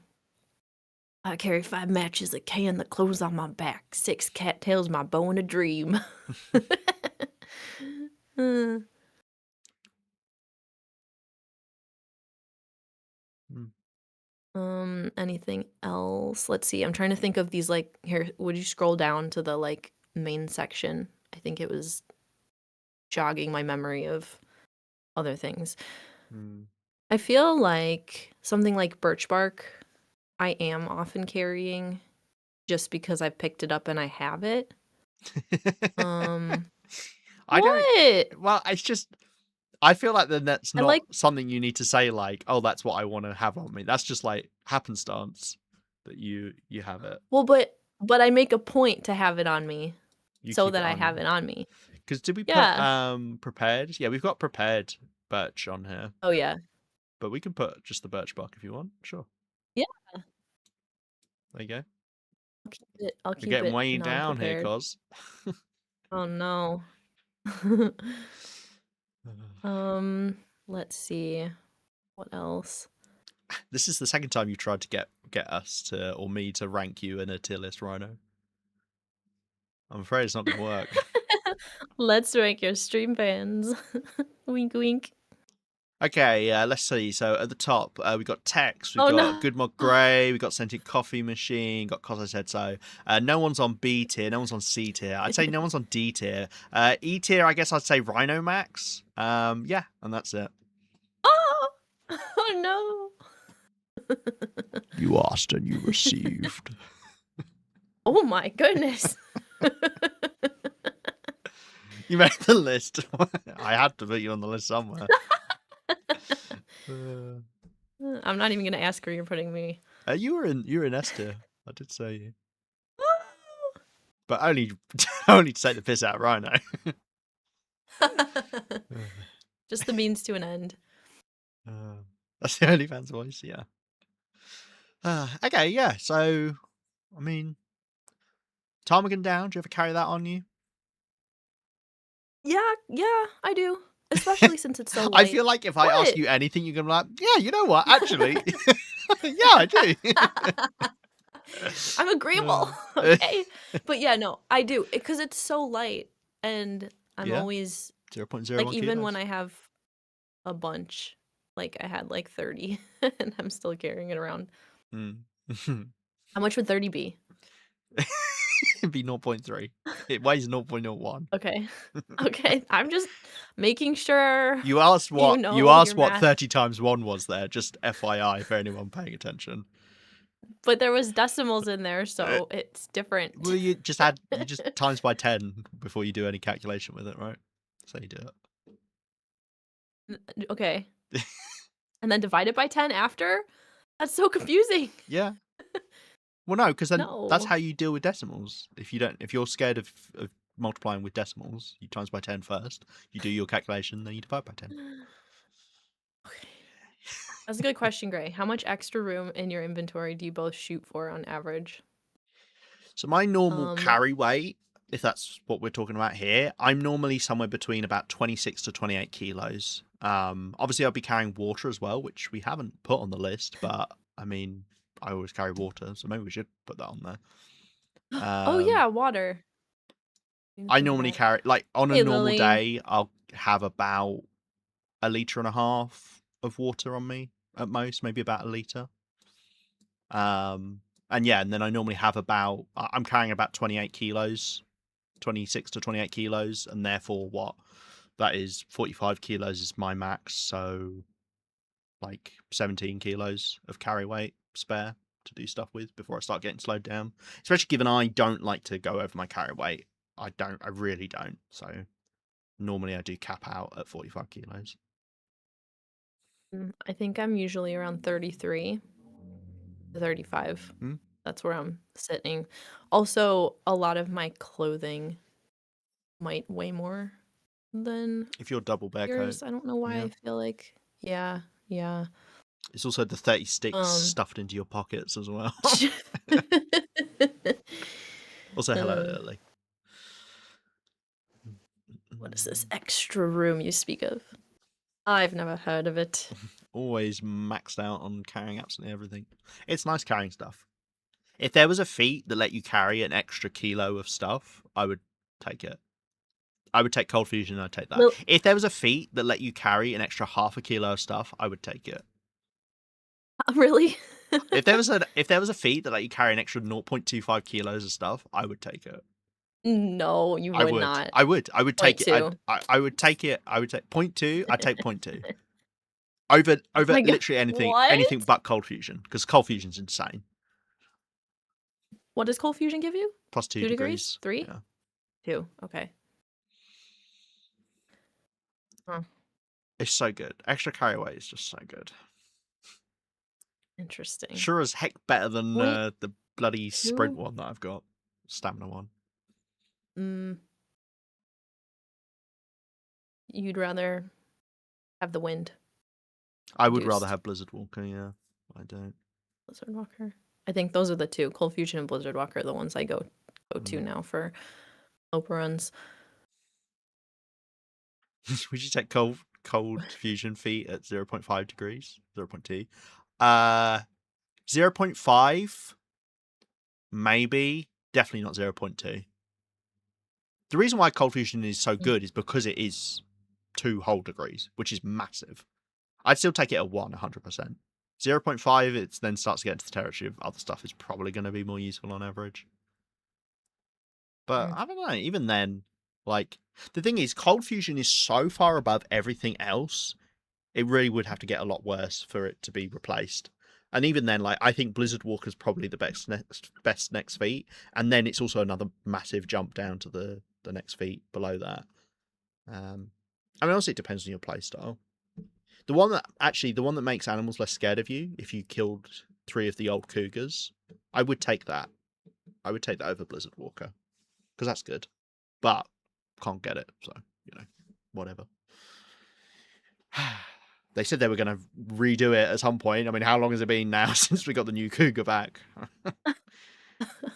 Speaker 2: I carry 5 matches, a can, the clothes on my back, 6 cattails, my bow, and a dream. Uh,
Speaker 1: Mm.
Speaker 2: anything else? Let's see, I'm trying to think of these, like here, would you scroll down to the, like, main section? I think it was jogging my memory of other things.
Speaker 1: Mm.
Speaker 2: I feel like something like birch bark, I am often carrying just because I picked it up and I have it. Um,
Speaker 1: I don't.
Speaker 2: what?
Speaker 1: Well, it's just. I feel like then that's
Speaker 2: I
Speaker 1: not
Speaker 2: like
Speaker 1: something you need to say like, "Oh, that's what I want to have on me." That's just like happenstance that you have it.
Speaker 2: well, but I make a point to have it on me
Speaker 1: You
Speaker 2: so
Speaker 1: keep it
Speaker 2: that I
Speaker 1: on you.
Speaker 2: have it on me.
Speaker 1: Because did we put
Speaker 2: Yeah.
Speaker 1: prepared? Yeah, we've got prepared birch on here,
Speaker 2: Oh, yeah.
Speaker 1: but we can put just the birch bark if you want. Sure.
Speaker 2: Yeah,
Speaker 1: There you go.
Speaker 2: I'll
Speaker 1: We're
Speaker 2: keep
Speaker 1: getting
Speaker 2: it
Speaker 1: way down here,
Speaker 2: non-prepared.
Speaker 1: cos.
Speaker 2: Oh, no. Um, let's see, what else?
Speaker 1: This is the second time you tried to get us to or me to rank you in a tier list, Rhino. I'm afraid it's not going to work.
Speaker 2: Let's rank your stream fans. Wink, wink.
Speaker 1: Okay, let's see. So at the top, we got Tex, we
Speaker 2: Oh,
Speaker 1: got
Speaker 2: no.
Speaker 1: Good Mod Grey, we got Sentient Coffee Machine, got Cos I Said So. No one's on B tier, no one's on C tier. I'd say no one's on D tier. E tier, I guess I'd say Rhino Max. Yeah, and that's it.
Speaker 2: Oh! Oh, no.
Speaker 1: You asked and you received.
Speaker 2: Oh my goodness.
Speaker 1: You made the list. I had to put you on the list somewhere. Uh,
Speaker 2: I'm not even gonna ask where you're putting me.
Speaker 1: you were in S tier. I did say you, but only only to take the piss out of Rhino.
Speaker 2: Just the means to an end.
Speaker 1: That's the only fan's voice. Yeah. Okay. Yeah. So, I mean, ptarmigan down. Do you ever carry that on you?
Speaker 2: Yeah, yeah, I do, especially since it's so
Speaker 1: I
Speaker 2: light.
Speaker 1: feel like if I ask
Speaker 2: What?
Speaker 1: you anything, you're gonna be like, yeah, you know what? Actually, yeah, I do.
Speaker 2: I'm agreeable,
Speaker 1: Uh,
Speaker 2: okay? But yeah, no, I do, because it's so light, and I'm
Speaker 1: yeah,
Speaker 2: always
Speaker 1: 0.01
Speaker 2: like, even when
Speaker 1: kilos.
Speaker 2: I have a bunch, like, I had, like, 30, and I'm still carrying it around.
Speaker 1: Mm.
Speaker 2: How much would 30 be?
Speaker 1: It'd be zero point 0.3. It weighs 0.01.
Speaker 2: Okay. Okay, I'm just making sure
Speaker 1: You asked
Speaker 2: you
Speaker 1: what you
Speaker 2: know your
Speaker 1: asked what
Speaker 2: math.
Speaker 1: 30 times 1 was there, just FYI for anyone paying attention.
Speaker 2: But there was decimals in there,
Speaker 1: Uh,
Speaker 2: so it's
Speaker 1: well,
Speaker 2: different.
Speaker 1: you just times by 10 before you do any calculation with it, right? So you do
Speaker 2: Okay.
Speaker 1: it.
Speaker 2: And then divide it by 10 after? That's so confusing.
Speaker 1: Yeah. Well, no, because then that's
Speaker 2: No.
Speaker 1: how you deal with decimals. If you're scared of multiplying with decimals, you times by 10 first. You do your calculation, then you divide by 10.
Speaker 2: Okay. That's a good question, Gray. How much extra room in your inventory do you both shoot for on average?
Speaker 1: So my normal
Speaker 2: Um,
Speaker 1: carry weight, if that's what we're talking about here, I'm normally somewhere between about 26 to 28 kilos. Obviously, I'll be carrying water as well, which we haven't put on the list, but I mean, I always carry water, so maybe we should put that on there.
Speaker 2: oh
Speaker 1: Um,
Speaker 2: yeah, water. Didn't
Speaker 1: I
Speaker 2: think of
Speaker 1: normally
Speaker 2: that.
Speaker 1: carry, like, on a
Speaker 2: Hey,
Speaker 1: normal
Speaker 2: Lily.
Speaker 1: day, I'll have about a litre and a half of water on me at most, maybe about a litre. And yeah, and then I normally have I'm carrying about 28 kilos, 26 to 28 kilos, and therefore what that is 45 kilos is my max, so like 17 kilos of carry weight spare to do stuff with before I start getting slowed down. Especially given I don't like to go over my carry weight. I really don't. So normally I do cap out at 45 kilos.
Speaker 2: I think I'm usually around 33 to 35.
Speaker 1: Hmm?
Speaker 2: That's where I'm sitting. Also, a lot of my clothing might weigh more than
Speaker 1: If you're double bear coat,
Speaker 2: yours. I don't know why
Speaker 1: yeah.
Speaker 2: I feel like yeah, yeah.
Speaker 1: It's also the 30 sticks
Speaker 2: Um
Speaker 1: stuffed into your pockets as well. Also, hello,
Speaker 2: Uh,
Speaker 1: Lily.
Speaker 2: what is this extra room you speak of? I've never heard of it.
Speaker 1: Always maxed out on carrying absolutely everything. It's nice carrying stuff. If there was a feat that let you carry an extra kilo of stuff, I would take it. I would take cold fusion and I'd take that.
Speaker 2: Well,
Speaker 1: If there was a feat that let you carry an extra half a kilo of stuff, I would take it.
Speaker 2: really?
Speaker 1: If there was a feat that let you carry an extra 0.25 kilos of stuff, I would take it.
Speaker 2: No, you
Speaker 1: I
Speaker 2: would
Speaker 1: would.
Speaker 2: not.
Speaker 1: I would
Speaker 2: Point
Speaker 1: take it.
Speaker 2: two.
Speaker 1: I would take it. I would take point two. I'd take point two over
Speaker 2: Oh my god.
Speaker 1: literally anything
Speaker 2: What?
Speaker 1: but cold fusion because cold fusion's insane.
Speaker 2: What does cold fusion give you?
Speaker 1: Plus 2
Speaker 2: 2 degrees?
Speaker 1: degrees.
Speaker 2: 3?
Speaker 1: Yeah.
Speaker 2: 2. Okay. Huh.
Speaker 1: It's so good. Extra carry away is just so good.
Speaker 2: Interesting.
Speaker 1: Sure as heck better than
Speaker 2: Point
Speaker 1: the bloody sprint
Speaker 2: 2?
Speaker 1: one that I've got. Stamina one.
Speaker 2: Mm, you'd rather have the wind
Speaker 1: I would rather
Speaker 2: reduced.
Speaker 1: have Blizzard Walker, yeah. I don't.
Speaker 2: Blizzard Walker. I think those are the two. Cold Fusion and Blizzard Walker are the ones I go to
Speaker 1: Mm.
Speaker 2: now for Opa runs.
Speaker 1: Would you take cold fusion feet at 0.5 degrees? 0.2? 0.5? Maybe. Definitely not 0.2. The reason why cold fusion is so
Speaker 2: Mm.
Speaker 1: good is because it is 2 whole degrees, which is massive. I'd still take it at 100%. 0.5, it then starts to get into the territory of other stuff is probably going to be more useful on average. But
Speaker 2: Mm.
Speaker 1: I don't know, even then, like, the thing is, cold fusion is so far above everything else, it really would have to get a lot worse for it to be replaced. And even then, like, I think Blizzard Walker's probably the best next feat, and then it's also another massive jump down to the next feat below that. I mean, honestly, it depends on your playstyle. The one that makes animals less scared of you, if you killed 3 of the old cougars, I would take that. I would take that over Blizzard Walker because that's good, but can't get it, so whatever. They said they were going to redo it at some point. I mean, how long has it been now since we got the new cougar back?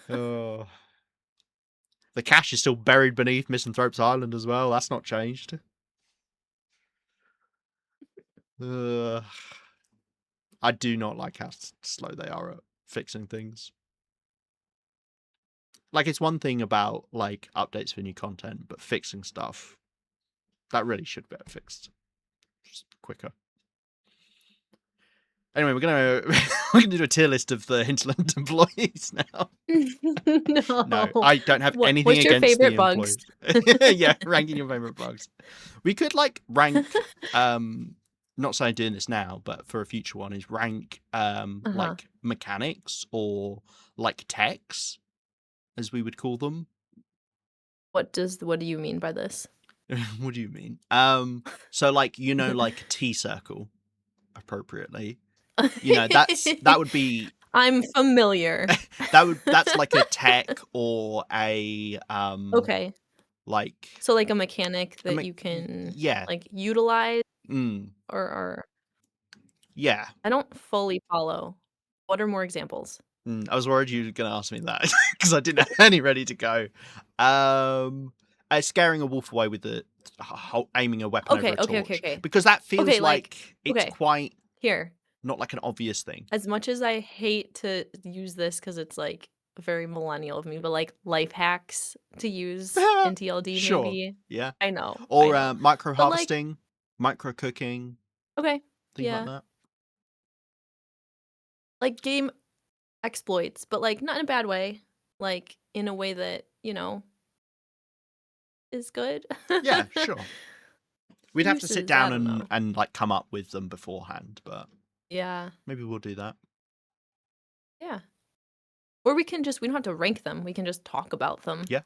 Speaker 1: Oh, the cache is still buried beneath Misanthrope's Island as well. That's not changed. Uh, I do not like how slow they are at fixing things. Like, it's one thing about like updates for new content, but fixing stuff that really should be fixed just quicker. Anyway, we're gonna do a tier list of the hinterland employees now. No,
Speaker 2: No.
Speaker 1: I don't have anything
Speaker 2: What's your
Speaker 1: against the
Speaker 2: favorite bugs?
Speaker 1: employees. Yeah, ranking your favorite bugs. We could like rank not saying doing this now, but for a future one is rank
Speaker 2: Uh-huh.
Speaker 1: like mechanics or like techs, as we would call them.
Speaker 2: What do you mean by this?
Speaker 1: What do you mean? So like like T circle appropriately. That would be
Speaker 2: I'm familiar.
Speaker 1: that's like a tech or a
Speaker 2: Okay.
Speaker 1: like
Speaker 2: So, like, a mechanic
Speaker 1: I
Speaker 2: that
Speaker 1: mean
Speaker 2: you can,
Speaker 1: yeah.
Speaker 2: like, utilize
Speaker 1: Mm,
Speaker 2: or
Speaker 1: yeah.
Speaker 2: I don't fully follow. What are more examples?
Speaker 1: I was worried you were gonna ask me that because I didn't have any ready to go. Um Scaring a wolf away with the aiming a weapon over
Speaker 2: Okay,
Speaker 1: a
Speaker 2: okay, okay,
Speaker 1: torch
Speaker 2: okay.
Speaker 1: because that feels
Speaker 2: Okay, like
Speaker 1: like it's
Speaker 2: okay,
Speaker 1: quite
Speaker 2: here.
Speaker 1: not like an obvious thing.
Speaker 2: As much as I hate to use this because it's, like, very millennial of me, but, like, life hacks to use in TLD
Speaker 1: Sure.
Speaker 2: maybe.
Speaker 1: Yeah.
Speaker 2: I
Speaker 1: Or
Speaker 2: know.
Speaker 1: micro
Speaker 2: But, like
Speaker 1: harvesting, micro cooking,
Speaker 2: okay,
Speaker 1: things like
Speaker 2: yeah.
Speaker 1: that.
Speaker 2: Like, game exploits, but, like, not in a bad way, like, in a way that, is good.
Speaker 1: Yeah, sure. We'd have to sit
Speaker 2: Uses, I
Speaker 1: down
Speaker 2: don't know.
Speaker 1: and like come up with them beforehand, but
Speaker 2: Yeah,
Speaker 1: maybe we'll do that.
Speaker 2: yeah. Or we don't have to rank them, we can just talk about them.
Speaker 1: Yeah.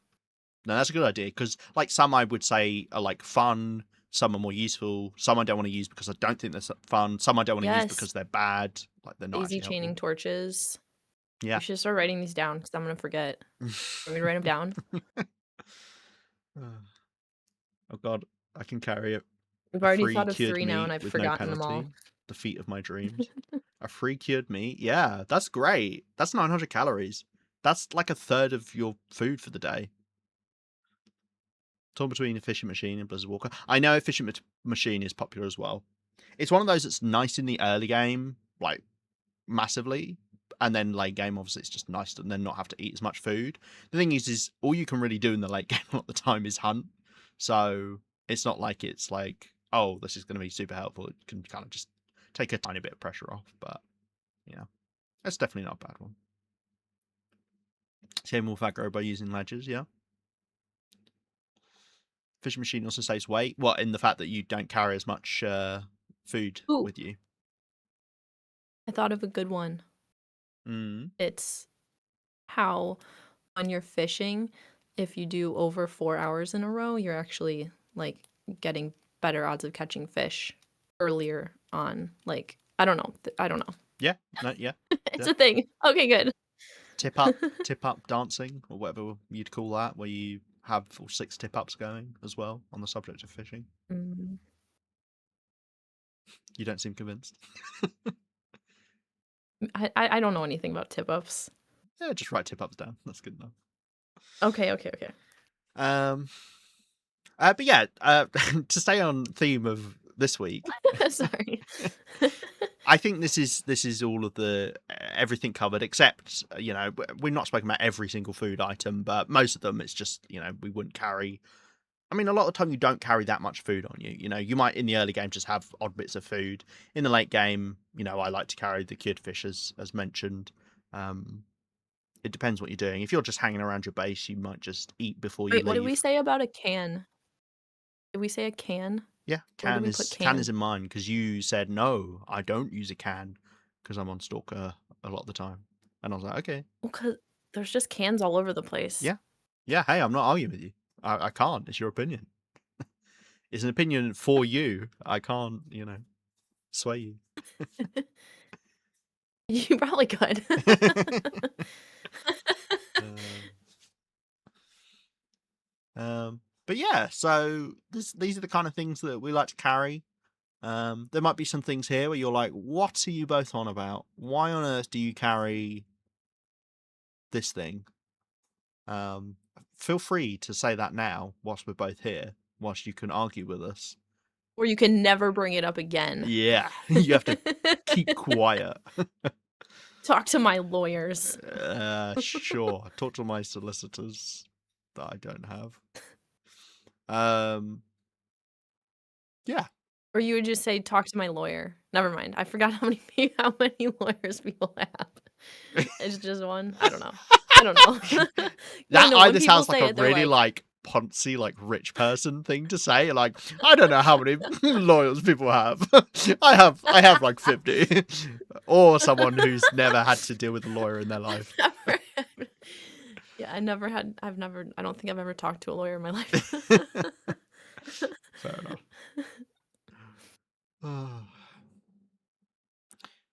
Speaker 1: No, that's a good idea because like some I would say are like fun, some are more useful, some I don't want to use because I don't think they're fun, some I don't want to use
Speaker 2: Yes,
Speaker 1: because they're bad, like they're not
Speaker 2: daisy
Speaker 1: actually
Speaker 2: chaining
Speaker 1: helpful.
Speaker 2: torches.
Speaker 1: Yeah.
Speaker 2: We should start writing these down because 'cause I'm gonna forget. Want me to write them down?
Speaker 1: Oh god, I can carry it.
Speaker 2: We've
Speaker 1: A
Speaker 2: already
Speaker 1: free
Speaker 2: thought of
Speaker 1: cured
Speaker 2: 3 now, and
Speaker 1: meat
Speaker 2: I've
Speaker 1: with no
Speaker 2: forgotten them all.
Speaker 1: penalty. The feat of my dreams. A free cured meat? Yeah, that's great. That's 900 calories. That's like a third of your food for the day. Torn between a fishing machine and Blizzard Walker. I know a fishing machine is popular as well. It's one of those that's nice in the early game, like massively, and then late game, obviously, it's just nice to then not have to eat as much food. The thing is all you can really do in the late game a lot of the time is hunt. So it's not like it's like, oh, this is going to be super helpful. It can kind of just take a tiny bit of pressure off, but yeah, it's definitely not a bad one. Same with aggro by using ledgers, yeah. Fishing machine also saves weight. What, in the fact that you don't carry as much food
Speaker 2: Ooh,
Speaker 1: with you?
Speaker 2: I thought of a good one.
Speaker 1: Mm.
Speaker 2: It's how when you're fishing, if you do over 4 hours in a row, you're actually, like, getting better odds of catching fish earlier on, like, I don't know, I don't know.
Speaker 1: Yeah, no, yeah,
Speaker 2: It's
Speaker 1: yeah.
Speaker 2: a thing. Okay, good.
Speaker 1: Tip up dancing, or whatever you'd call that, where you have all 6 tip ups going as well on the subject of fishing.
Speaker 2: Mm,
Speaker 1: You don't seem convinced.
Speaker 2: I don't know anything about tip-ups.
Speaker 1: Yeah, just write tip ups down. That's good enough.
Speaker 2: Okay, okay, okay.
Speaker 1: Um, but yeah, to stay on theme of this week,
Speaker 2: Sorry.
Speaker 1: I think this is all of the everything covered except we're not spoken about every single food item, but most of them it's just we wouldn't carry. I mean, a lot of the time you don't carry that much food on you. You might in the early game just have odd bits of food. In the late game, I like to carry the cured fish as mentioned. Um, it depends what you're doing. If you're just hanging around your base, you might just eat before you
Speaker 2: Wait, what did we
Speaker 1: leave.
Speaker 2: say about a can? Did we say a can?
Speaker 1: Yeah,
Speaker 2: Where do
Speaker 1: can
Speaker 2: we put
Speaker 1: is
Speaker 2: can?
Speaker 1: in mine because you said no, I don't use a can because I'm on Stalker a lot of the time, and I was like, okay,
Speaker 2: Well, 'cause there's just cans all over the place.
Speaker 1: yeah, yeah. Hey, I'm not arguing with you. I can't. It's your opinion. It's an opinion for you. I can't, sway you.
Speaker 2: You probably could.
Speaker 1: um, but yeah, so these are the kind of things that we like to carry. There might be some things here where you're like, "What are you both on about? Why on earth do you carry this thing?" Um, Feel free to say that now, whilst we're both here, whilst you can argue with us.
Speaker 2: Or you can never bring it up again.
Speaker 1: Yeah, you have to keep quiet.
Speaker 2: Talk to my lawyers.
Speaker 1: Sure. Talk to my solicitors that I don't have. Um, yeah.
Speaker 2: Or you would just say, "Talk to my lawyer." Never mind. I forgot how many lawyers people have. It's just one? I don't know. I don't know. 'Cause I
Speaker 1: That
Speaker 2: know when
Speaker 1: either
Speaker 2: people
Speaker 1: sounds like
Speaker 2: say
Speaker 1: a
Speaker 2: it, they're
Speaker 1: really
Speaker 2: like,
Speaker 1: like poncy, like rich person thing to say. Like, I don't know how many lawyers people have. I have like 50. Or someone who's never had to deal with a lawyer in their life.
Speaker 2: never had Yeah, I don't think I've ever talked to a lawyer in my life.
Speaker 1: Fair enough.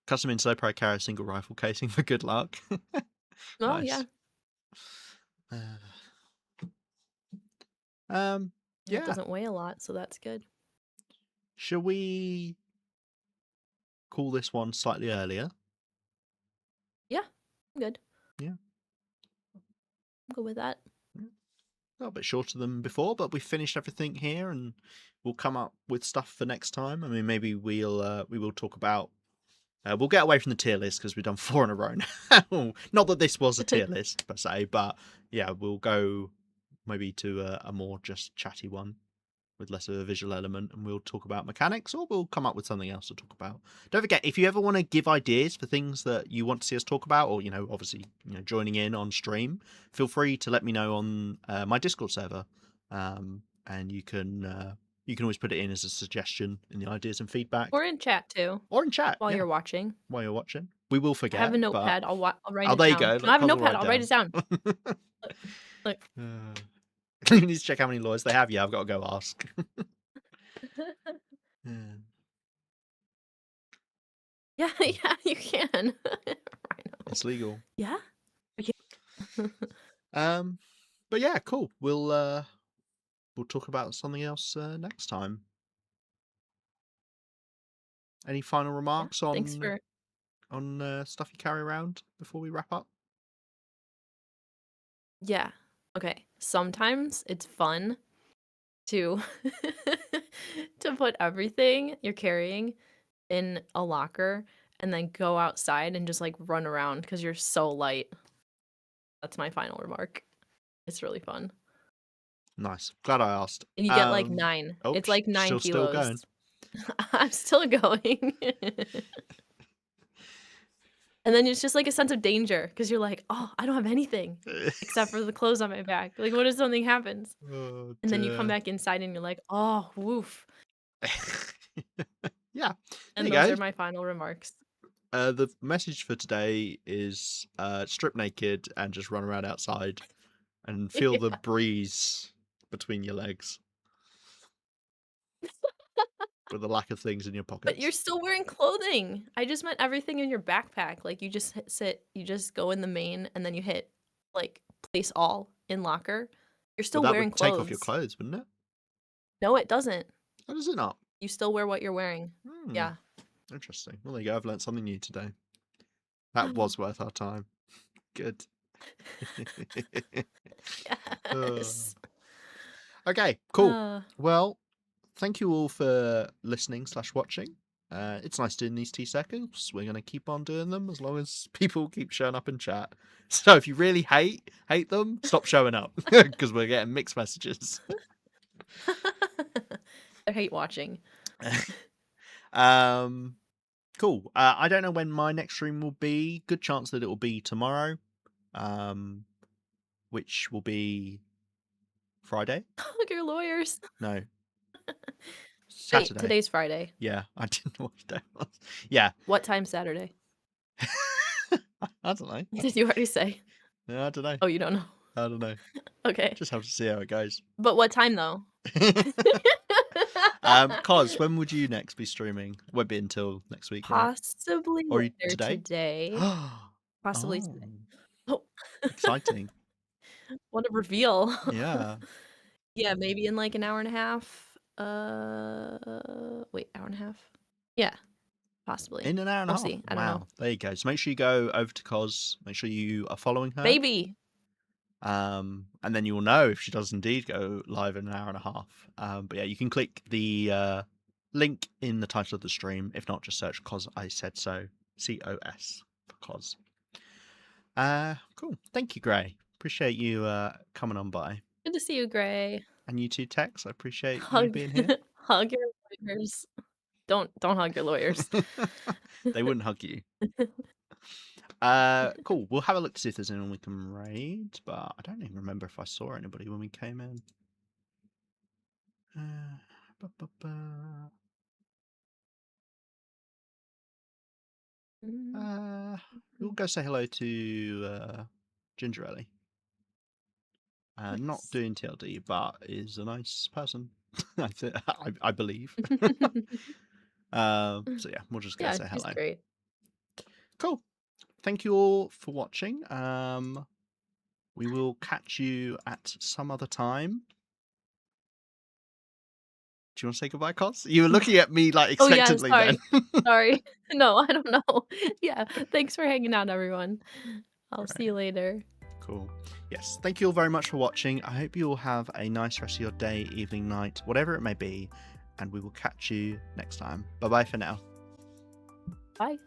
Speaker 1: Custom in Slow Pro carry a single rifle casing for good luck.
Speaker 2: Oh, yeah.
Speaker 1: Nice. Uh, um,
Speaker 2: Yeah, it
Speaker 1: yeah.
Speaker 2: doesn't weigh a lot, so that's good.
Speaker 1: Shall we call this one slightly earlier?
Speaker 2: Yeah, I'm good.
Speaker 1: Yeah.
Speaker 2: I'm good with that.
Speaker 1: Yeah. A little bit shorter than before, but we finished everything here, and we'll come up with stuff for next time. I mean, maybe we will talk about. We'll get away from the tier list because we've done 4 in a row now. Not that this was a tier list per se, but yeah, we'll go maybe to a more just chatty one with less of a visual element, and we'll talk about mechanics, or we'll come up with something else to talk about. Don't forget, if you ever want to give ideas for things that you want to see us talk about, or obviously joining in on stream, feel free to let me know on my Discord server, and you can always put it in as a suggestion in the ideas and feedback,
Speaker 2: Or in chat too,
Speaker 1: or in chat.
Speaker 2: while
Speaker 1: Yeah,
Speaker 2: you're watching.
Speaker 1: while you're watching, we will
Speaker 2: I have
Speaker 1: forget,
Speaker 2: a
Speaker 1: but
Speaker 2: notepad, I'll write
Speaker 1: oh,
Speaker 2: it
Speaker 1: there you
Speaker 2: down.
Speaker 1: go.
Speaker 2: No, I
Speaker 1: Let
Speaker 2: have a
Speaker 1: Cosmo
Speaker 2: notepad,
Speaker 1: write
Speaker 2: I'll write
Speaker 1: down.
Speaker 2: it down. Look, look.
Speaker 1: You need to check how many lawyers they have. Yeah, I've got to go ask. Yeah.
Speaker 2: Yeah, yeah, you can. Rhino.
Speaker 1: It's legal.
Speaker 2: Yeah? Okay.
Speaker 1: Um, but yeah, cool. We'll talk about something else next time. Any final
Speaker 2: Yeah,
Speaker 1: remarks
Speaker 2: thanks
Speaker 1: on
Speaker 2: for
Speaker 1: stuff you carry around before we wrap up?
Speaker 2: Yeah. Okay. Sometimes it's fun to to put everything you're carrying in a locker and then go outside and just, like, run around because 'cause you're so light. That's my final remark. It's really fun.
Speaker 1: Nice. Glad I asked.
Speaker 2: And you get, like, 9.
Speaker 1: Oh,
Speaker 2: It's like 9
Speaker 1: still going.
Speaker 2: kilos. I'm still going. And then it's just, like, a sense of danger because 'cause you're like, "Oh, I don't have anything except for the clothes on my back." Like, what if something happens?
Speaker 1: Oh
Speaker 2: And then you come
Speaker 1: dear.
Speaker 2: back inside and you're like, "Oh, woof."
Speaker 1: Yeah, there
Speaker 2: And
Speaker 1: you
Speaker 2: those
Speaker 1: go.
Speaker 2: are my final remarks.
Speaker 1: The message for today is strip naked and just run around outside and feel the
Speaker 2: Yeah.
Speaker 1: breeze between your legs with the lack of things in your
Speaker 2: But you're
Speaker 1: pockets.
Speaker 2: still wearing clothing. I just meant everything in your backpack, like, you just go in the main, and then you hit, like, place all in locker. You're
Speaker 1: But
Speaker 2: still
Speaker 1: that
Speaker 2: wearing
Speaker 1: would take off your
Speaker 2: clothes.
Speaker 1: clothes, wouldn't it?
Speaker 2: No, it doesn't.
Speaker 1: How does it not?
Speaker 2: You still wear what you're wearing.
Speaker 1: Hmm,
Speaker 2: Yeah.
Speaker 1: interesting. Well, there you go. I've learned something new today. That was worth our time. Good. Uh,
Speaker 2: Yes.
Speaker 1: okay, cool.
Speaker 2: Uh,
Speaker 1: Well, thank you all for listening slash watching. It's nice doing these 2 seconds. We're gonna keep on doing them as long as people keep showing up in chat. So if you really hate them, stop showing up because we're getting mixed messages.
Speaker 2: I hate watching.
Speaker 1: um, cool. I don't know when my next stream will be. Good chance that it will be tomorrow. Um, which will be Friday.
Speaker 2: Look, your lawyers.
Speaker 1: No,
Speaker 2: Wait,
Speaker 1: Saturday.
Speaker 2: today's Friday.
Speaker 1: Yeah, I didn't know what day it was. Yeah.
Speaker 2: What time Saturday?
Speaker 1: I don't know.
Speaker 2: Did you already say?
Speaker 1: Yeah, I don't know.
Speaker 2: Oh, you don't know.
Speaker 1: I don't know.
Speaker 2: Okay.
Speaker 1: Just have to see how it goes.
Speaker 2: But what time, though?
Speaker 1: Cos, when would you next be streaming? Won't be until next week, right?
Speaker 2: Possibly
Speaker 1: Or
Speaker 2: later
Speaker 1: today?
Speaker 2: today. Possibly
Speaker 1: Oh,
Speaker 2: today. Oh,
Speaker 1: exciting.
Speaker 2: what a reveal.
Speaker 1: Yeah.
Speaker 2: Yeah, maybe in, like, an hour and a half. Wait, hour and a half? Yeah, possibly.
Speaker 1: In an hour and a
Speaker 2: We'll
Speaker 1: half.
Speaker 2: see. I don't know.
Speaker 1: Wow. There you go. So make sure you go over to Cos. Make sure you are following her.
Speaker 2: Maybe.
Speaker 1: And then you will know if she does indeed go live in an hour and a half. But yeah, you can click the link in the title of the stream. If not, just search Cos I Said So. COS for Cos. Cool. Thank you, Gray. Appreciate you coming on by.
Speaker 2: Good to see you, Gray.
Speaker 1: And you too, Tex. I appreciate you
Speaker 2: Hug
Speaker 1: being here.
Speaker 2: hug your lawyers. Don't hug your lawyers.
Speaker 1: They wouldn't hug you. Cool. We'll have a look to see if there's anyone we can raid, but I don't even remember if I saw anybody when we came in. Uh, ba, ba, ba. We'll go say hello to Ginger Ellie. Not
Speaker 2: Nice.
Speaker 1: doing TLD, but is a nice person. I believe. So yeah, we'll just go
Speaker 2: Yeah,
Speaker 1: say
Speaker 2: she's
Speaker 1: hello.
Speaker 2: great.
Speaker 1: Cool. Thank you all for watching. We will catch you at some other time. Do you want to say goodbye, Cos? You were looking at me like
Speaker 2: Oh, yeah,
Speaker 1: expectantly then.
Speaker 2: sorry. Sorry. No, I don't know. Yeah, thanks for hanging out, everyone. I'll see you
Speaker 1: Right.
Speaker 2: later.
Speaker 1: Cool. Yes. Thank you all very much for watching. I hope you all have a nice rest of your day, evening, night, whatever it may be. And we will catch you next time. Bye bye for now.
Speaker 2: Bye.